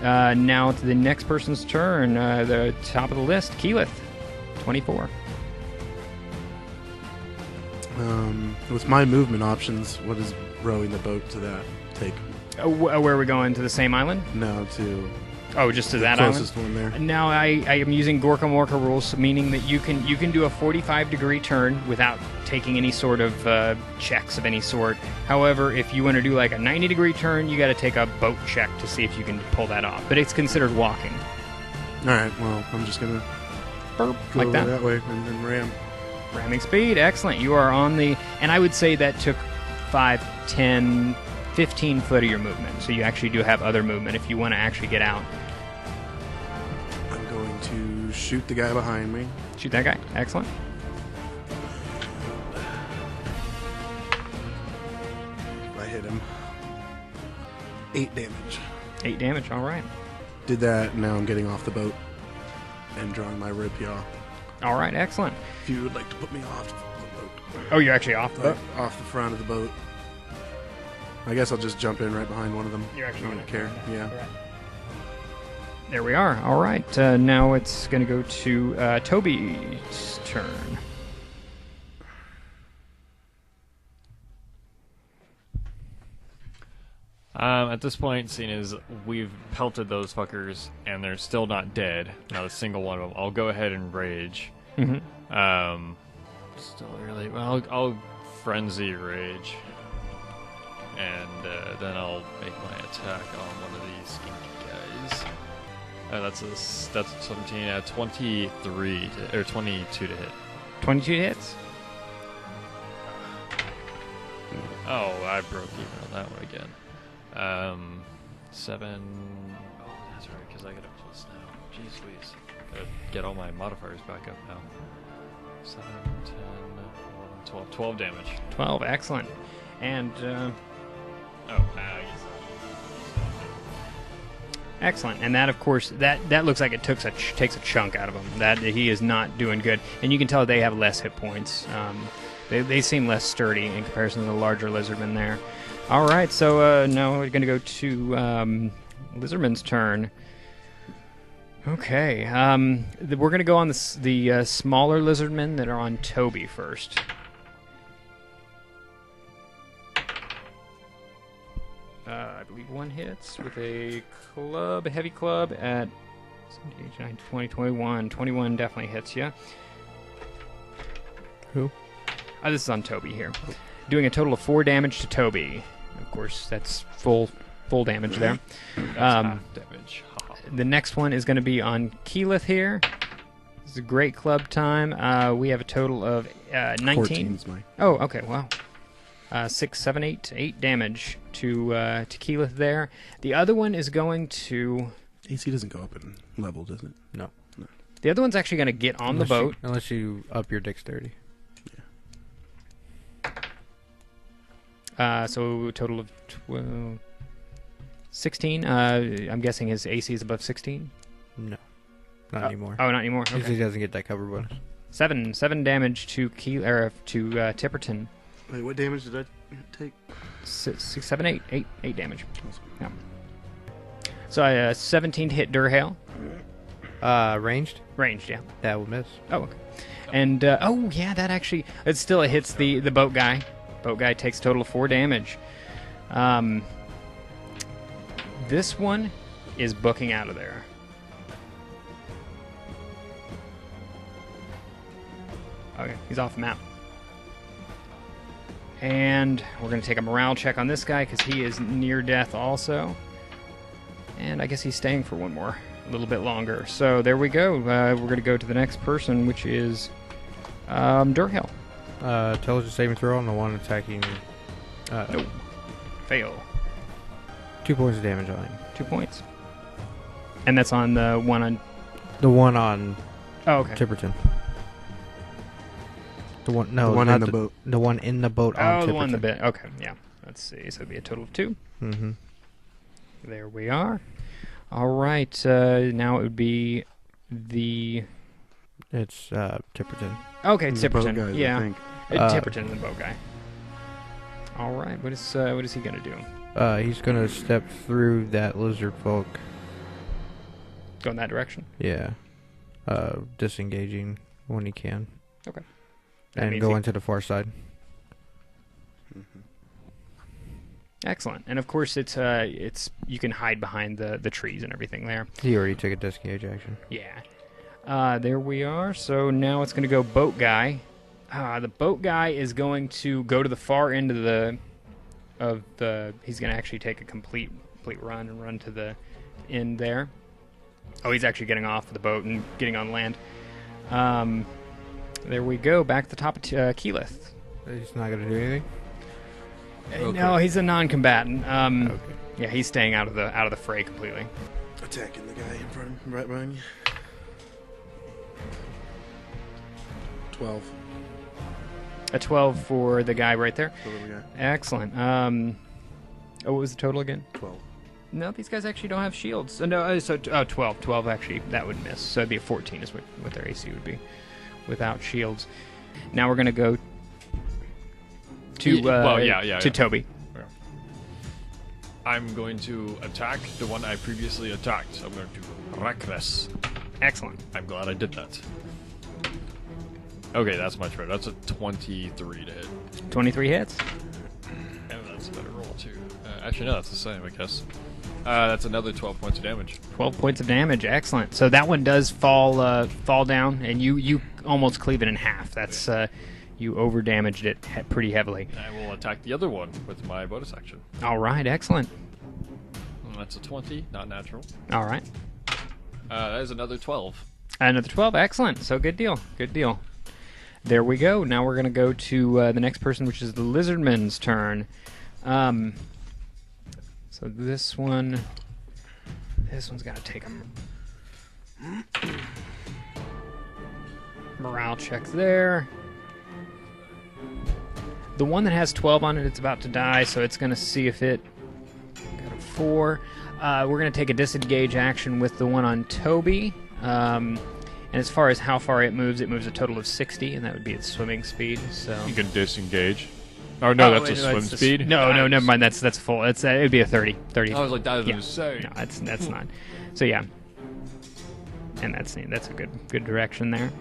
Now to the next person's turn. The top of the list, Keyleth, 24. With my movement options, what does rowing the boat to that take? Where are we going? To the same island? No, to Oh, just to the that closest island? one there. Now I am using Gorka Morka rules, meaning that you can do a 45-degree turn without taking any sort of checks of any sort. However, if you want to do like a 90-degree turn, you got to take a boat check to see if you can pull that off. But it's considered walking. All right, well, I'm just gonna Burp, go like over that. that way and then ram. Ramming speed, excellent. You are on the... And I would say that took 5, 10, 15 foot of your movement. So you actually do have other movement if you want to actually get out. I'm going to shoot the guy behind me. Shoot that guy. Excellent. If I hit him, 8 damage. 8 damage, all right. Did that. Now I'm getting off the boat and drawing my rapier. All right, excellent. If you would like to put me off the boat. Oh, you're actually off the boat? Off the front of the boat. I guess I'll just jump in right behind one of them. You're actually I going don't to care. Yeah. There we are. All right. Now it's going to go to Toby's turn. At this point, seeing as we've pelted those fuckers and they're still not dead, not a single one of them, I'll go ahead and rage. Mm-hmm. Still really well. I'll frenzy rage, and then I'll make my attack on one of these skinky guys. That's 17. 23 or 22 to hit. 22 hits. Oh, I broke even on that one again. 7. Oh, that's right, because I got a plus now. Jeez Louise. Gotta get all my modifiers back up now. 7, 10, 11, 12. 12 damage. 12. Excellent. And excellent. And that, of course, that looks like it takes a chunk out of him. That he is not doing good. And you can tell they have less hit points. They seem less sturdy in comparison to the larger lizardmen there. All right, so now we're going to go to Lizardman's turn. Okay, we're going to go on the smaller lizardmen that are on Toby first. I believe one hits with a heavy club at 17, 18, 20, 21. 21 definitely hits you. Who? This is on Toby here. Doing a total of 4 damage to Toby. Of course, that's full damage there. That's half damage. The next one is going to be on Keyleth here. This is a great club time. We have a total of 19. 14's my... Oh, okay, wow. 6, 7, 8 damage to Keyleth there. The other one is going to... AC doesn't go up in level, does it? No. The other one's actually going to get on the boat. Unless you up your dexterity. So a total of 16. I'm guessing his AC is above 16. No, not anymore. Oh, not anymore. Because Okay. he doesn't get that cover bonus. 7 damage to Tipperton. Wait, what damage did I take? 6, 7, 8 damage. Yeah. So 17 to hit Durhale. Ranged? Ranged, yeah. That will miss. Oh, okay. And that actually it hits the boat guy. Boat guy takes a total of 4 damage. This one is booking out of there. Okay, he's off the map. And we're going to take a morale check on this guy because he is near death also. And I guess he's staying for one more, a little bit longer. So there we go. We're going to go to the next person, which is Durhale. Intelligence saving throw on the one attacking. Nope. Fail. 2 points of damage on him. 2 points. And that's on the one on... The one on Oh, okay. Tipperton. The one in the boat. The one in the boat on Tipperton. The one in the bit. Okay, yeah. Let's see. So it'd be a total of 2. Mm-hmm. There we are. All right. Now it would be the... It's Tipperton. Okay, The boat Tipperton. guys, I Yeah. think. Tipperton, the boat guy. All right. What is he going to do? He's gonna step through that lizard folk. Go in that direction? Yeah. Disengaging when he can. Okay. That And means go he- into the far side. Excellent. And of course, it's you can hide behind the trees and everything there. He already took a disengage action. Yeah. There we are. So now it's going to go boat guy. The boat guy is going to go to the far end of the. He's going to actually take a complete run and run to the end there. Oh, he's actually getting off the boat and getting on land. There we go. Back to the top of Keyleth. He's not gonna do anything. No, he's a non-combatant. Okay. Yeah, he's staying out of the fray completely. Attacking the guy in front of him, right behind you. 12. A 12 for the guy right there. The little guy. Excellent. What was the total again? 12. No, these guys actually don't have shields. No, 12. 12 actually, that would miss. So it'd be a 14 is what their AC would be without shields. Now we're going to go to to Toby. I'm going to attack the one I previously attacked. I'm going to reckless. Excellent. I'm glad I did that. Okay, that's much better. That's a 23 to hit. 23 hits. And that's a better roll, too. Actually, no, that's the same, I guess. That's another 12 points of damage. 12 points of damage. Excellent. So that one does fall down, and you almost cleave it in half. That's you over damaged it pretty heavily. I will attack the other one with my bonus action. All right. Excellent. And that's a 20, not natural. All right. That is another 12. Another 12. Excellent. So good deal. Good deal. There we go. Now we're going to go to the next person, which is the Lizardman's turn. So this one's got to take a morale check there. The one that has 12 on it, it's about to die, so it's going to see if it got a 4. We're going to take a disengage action with the one on Toby. And as far as how far it moves a total of 60, and that would be its swimming speed. So You can disengage. Oh, no, that's a swim speed? No, never mind. That's full. It'd be a 30. I was like, that is Yeah. insane. No, that's not. So yeah, and that's a good direction there.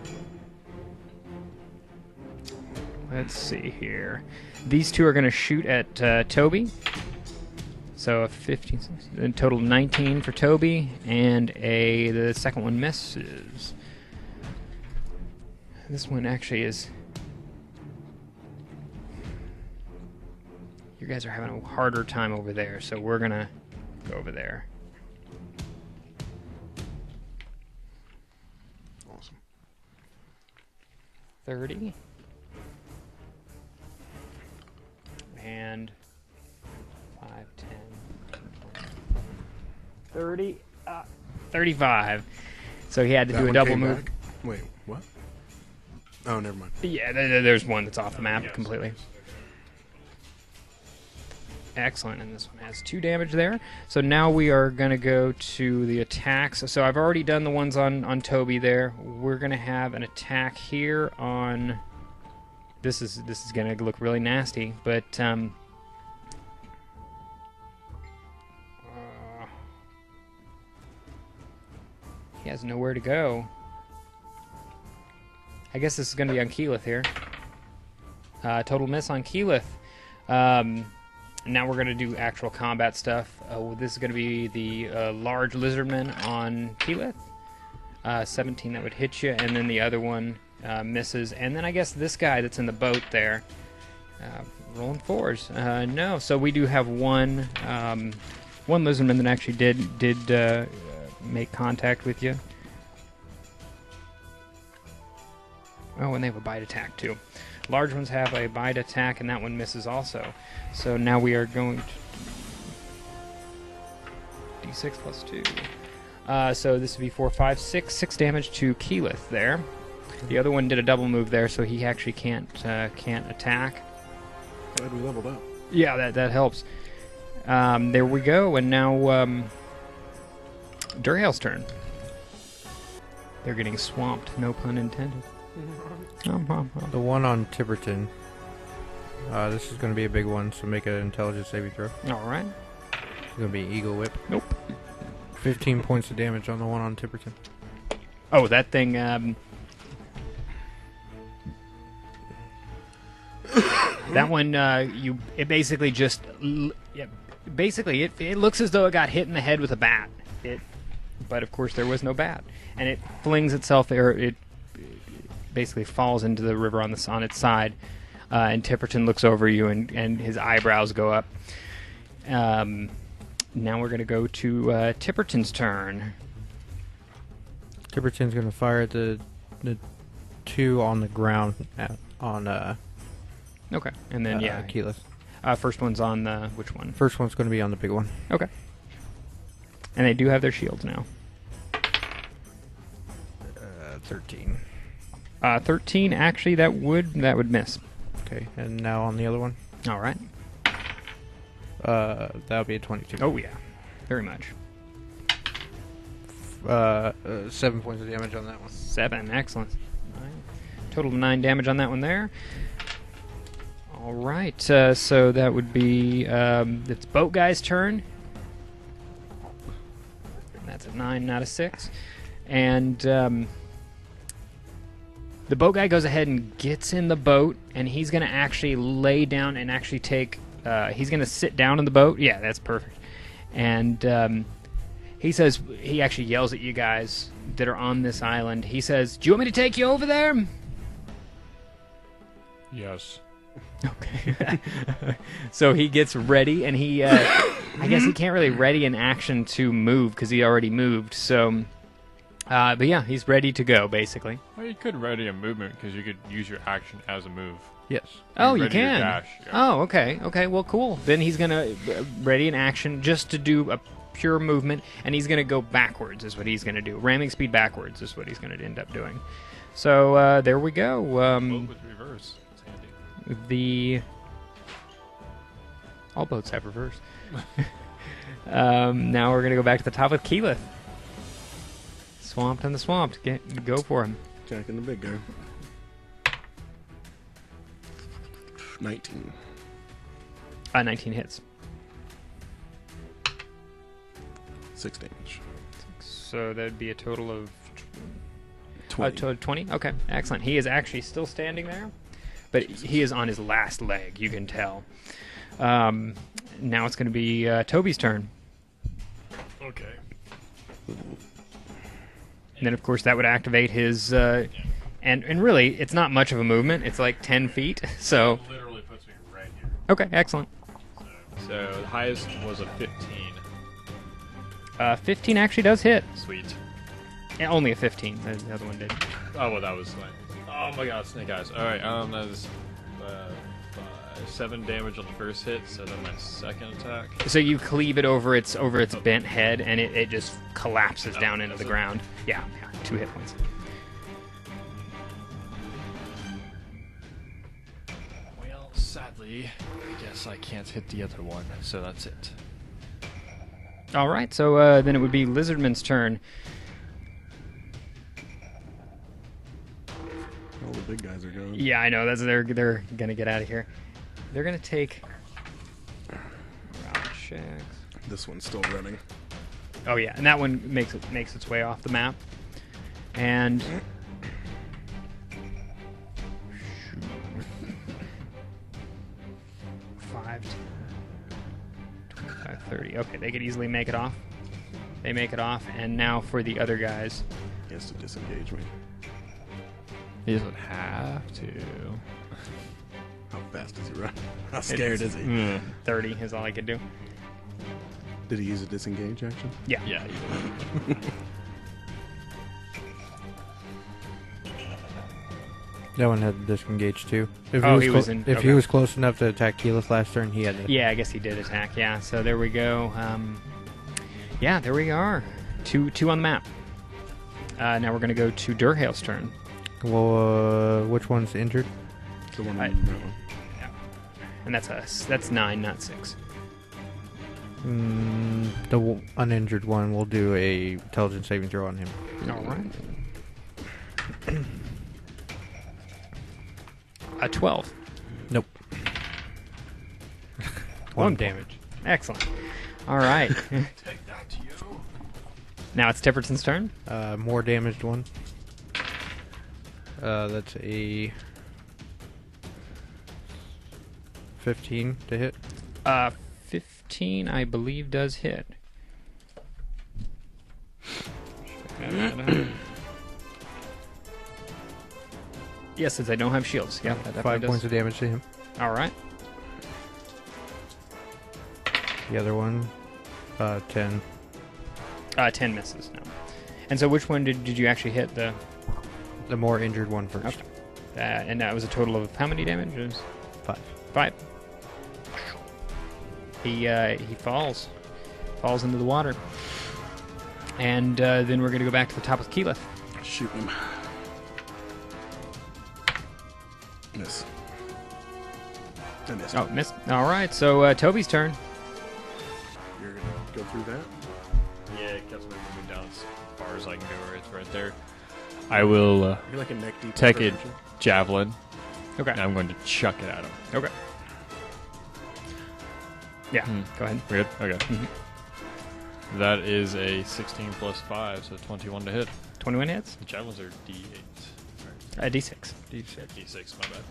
Let's see here. These two are going to shoot at Toby. So a 15, in total 19 for Toby, and the second one misses. This one actually is. You guys are having a harder time over there, so we're gonna go over there. Awesome. 30. And 5, 10, 20, 30. 35. So he had to That do a one double came move. back? Wait, what? Oh, never mind. Yeah, there's one that's off the map completely. Excellent, and this one has 2 damage there. So now we are going to go to the attacks. So I've already done the ones on Toby there. We're going to have an attack here on... This is going to look really nasty, but... he has nowhere to go. I guess this is going to be on Keyleth here. Total miss on Keyleth. Now we're going to do actual combat stuff. This is going to be the large lizardman on Keyleth. 17, that would hit you. And then the other one misses. And then I guess this guy that's in the boat there. Rolling 4s. No, so we do have one lizardman that actually did make contact with you. Oh, and they have a bite attack too. Large ones have a bite attack, and that one misses also. So now we are going to D6 plus 2. So this would be 4, 5, 6. 6 damage to Keyleth there. The other one did a double move there, so he actually can't attack. Glad we leveled up. Yeah, that helps. There we go, and now Durhale's turn. They're getting swamped, no pun intended. The one on Tiberton. This is going to be a big one, so make an intelligence saving throw. All right. It's going to be Eagle Whip. Nope. 15 points of damage on the one on Tiberton. Oh, that thing. That one. It basically just. Basically, it looks as though it got hit in the head with a bat. But of course, there was no bat, and it flings itself, or it basically falls into the river on its side. And Tipperton looks over you, and his eyebrows go up. Now we're going to go to Tipperton's turn. Tipperton's going to fire the 2 on the ground on Okay, and then Keyleth. First one's on the which one? First one's going to be on the big one. Okay. And they do have their shields now. 13. 13. Actually, that would miss. Okay, and now on the other one. All right. That'll be a 22. Oh yeah, very much. 7 points of damage on that one. 7. Excellent. Total of 9 damage on that one there. All right. So that would be it's Boat Guy's turn. That's a 9, not a 6. And the boat guy goes ahead and gets in the boat, and he's going to actually lay down and actually take... he's going to sit down in the boat. Yeah, that's perfect. And he says... He actually yells at you guys that are on this island. He says, "Do you want me to take you over there?" Yes. Okay. So he gets ready, and he... I guess he can't really ready an action to move because he already moved, so... but yeah, he's ready to go, basically. Well, you could ready a movement because you could use your action as a move. Yes. Oh, you ready your can. dash, yeah. Oh, okay. Okay, well, cool. Then he's going to ready an action just to do a pure movement, and he's going to go backwards is what he's going to do. Ramming speed backwards is what he's going to end up doing. So there we go. Boat with reverse. It's handy. All boats have reverse. Now we're going to go back to the top with Keyleth. Swamped in the swamped. Go for him. Attacking the big guy. 19. 19 hits. 6 damage. So that'd be a total of 20. 20? Okay, excellent. He is actually still standing there, but he is on his last leg, you can tell. Now it's going to be Toby's turn. Okay. And then, of course, that would activate his... and really, it's not much of a movement. It's like 10 feet, so... It literally puts me right here. Okay, excellent. So the highest was a 15. 15 actually does hit. Sweet. Yeah, only a 15. The other one did. Oh, well, that was like... Oh my god, snake eyes. Alright, that is... 5, 7 damage on the first hit, so then my second attack. So you cleave it over its bent head, and it just collapses down into the ground. Yeah, 2 hit points. Well, sadly, I guess I can't hit the other one, so that's it. All right, so then it would be Lizardman's turn. All the big guys are going. Yeah, I know. They're gonna get out of here. They're gonna take round checks. This one's still running. Oh yeah, and that one makes its way off the map. And 5, 25, 30. Okay, they could easily make it off. They make it off, and now for the other guys. He has to disengage me. He doesn't have to. How fast does he run? How scared is he? 30 is all I could do. Did he use a disengage action? Yeah. Yeah. That one had disengaged too. If He he was close enough to attack Keyleth last turn, he had to. Yeah, I guess he did attack. Yeah, so there we go. Yeah, there we are. Two on the map. Now we're gonna go to Durhale's turn. Well, which one's injured? The one. I- That one. And that's 9, not 6. The uninjured one. We'll do a intelligence saving throw on him. All right. A 12. Nope. One damage. Excellent. All right. Take that to you. Now it's Tipperton's turn. More damaged one. That's a 15 to hit. 15, I believe, does hit. Yes, since I don't have shields. Yeah, that 5 definitely points does. of damage to him. All right. The other one, 10. 10 misses. No. And so, which one did you actually hit? The more injured one first. Okay. And that was a total of how many damage? It was 5. 5. He falls into the water, and then we're gonna go back to the top of Keyleth. Shoot him. Miss. I missed. Oh, missed. All right, so Toby's turn. You're gonna go through that? Yeah, it kept moving me down as far as I can go. It's right there. I will You're like a neck deep. take in it, prevention. javelin, Okay. and I'm going to chuck it at him. Okay. Yeah. Go ahead. We're good? Okay. Mhm. That is a 16 plus 5, so 21 to hit. 21 hits. The javelins are D8. D6. D6, my bad.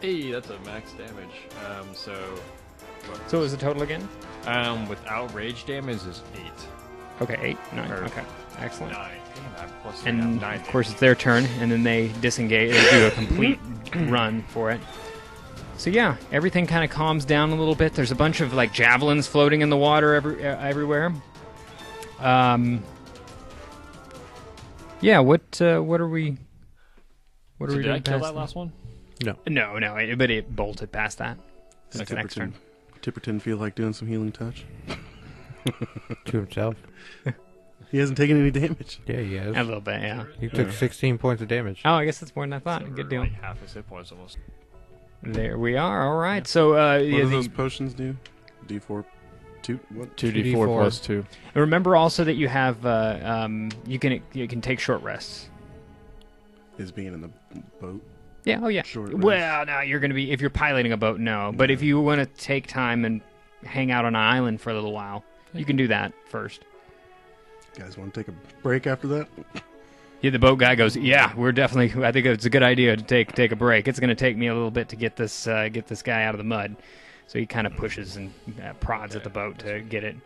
Hey, that's a max damage. So So what was the total again? without rage damage is 8. Okay, 8, 9. Or Okay, excellent. 9. Damn, I'm plus 3, I'm And 9 of course, it's their turn, and then they disengage. They do a complete run for it. So yeah, everything kind of calms down a little bit. There's a bunch of like javelins floating in the water everywhere. Yeah. What are we? What are So we did I doing kill past that last one? No. No, but it bolted past that. Does That's next turn. Tipperton feel like doing some healing touch? To himself. He hasn't taken any damage. Yeah, he has. A little bit, yeah. He took 16 points of damage. Oh, I guess that's more than I thought. So Good we're deal. Like half his hit points almost. There we are. All right. So What yeah, do those potions do? D4? 2? What? 2d4 2d4 plus 2. remember also that you have you can take short rests. Is being in the boat? Yeah. Oh yeah. Short Well, no, you're gonna be if you're piloting a boat. No, but if you want to take time and hang out on an island for a little while, you can do that first. You guys want to take a break after that? Yeah, the boat guy goes, yeah, we're definitely. I think it's a good idea to take a break. It's going to take me a little bit to get this guy out of the mud. So he kind of pushes and prods at the boat to get it.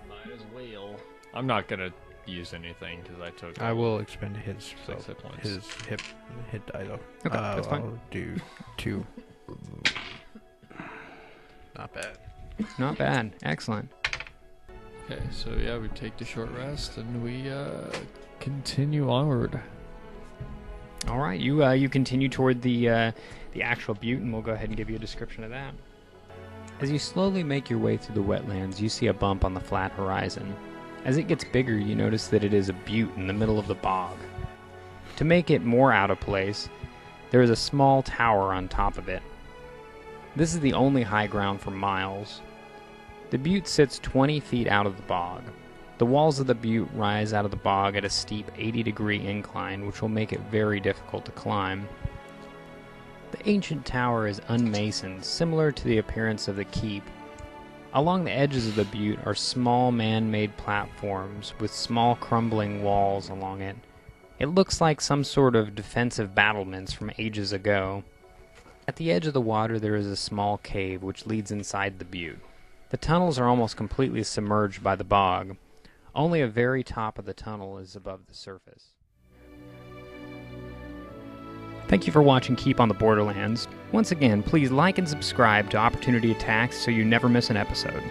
Might as well. I'm not gonna use anything because I took. I will expend his 6 hit points. his hit die though. Okay, that's fine. I'll do 2. Not bad. Not bad. Excellent. Okay, so yeah, we take the short rest and we continue onward. All right, you continue toward the actual butte, and we'll go ahead and give you a description of that. As you slowly make your way through the wetlands, you see a bump on the flat horizon. As it gets bigger, you notice that it is a butte in the middle of the bog. To make it more out of place, there is a small tower on top of it. This is the only high ground for miles. The butte sits 20 feet out of the bog. The walls of the butte rise out of the bog at a steep 80-degree incline, which will make it very difficult to climb. The ancient tower is unmasoned, similar to the appearance of the keep. Along the edges of the butte are small man-made platforms with small crumbling walls along it. It looks like some sort of defensive battlements from ages ago. At the edge of the water there is a small cave which leads inside the butte. The tunnels are almost completely submerged by the bog. Only a very top of the tunnel is above the surface. Thank you for watching Keep on the Borderlands. Once again, please like and subscribe to Opportunity Attacks so you never miss an episode.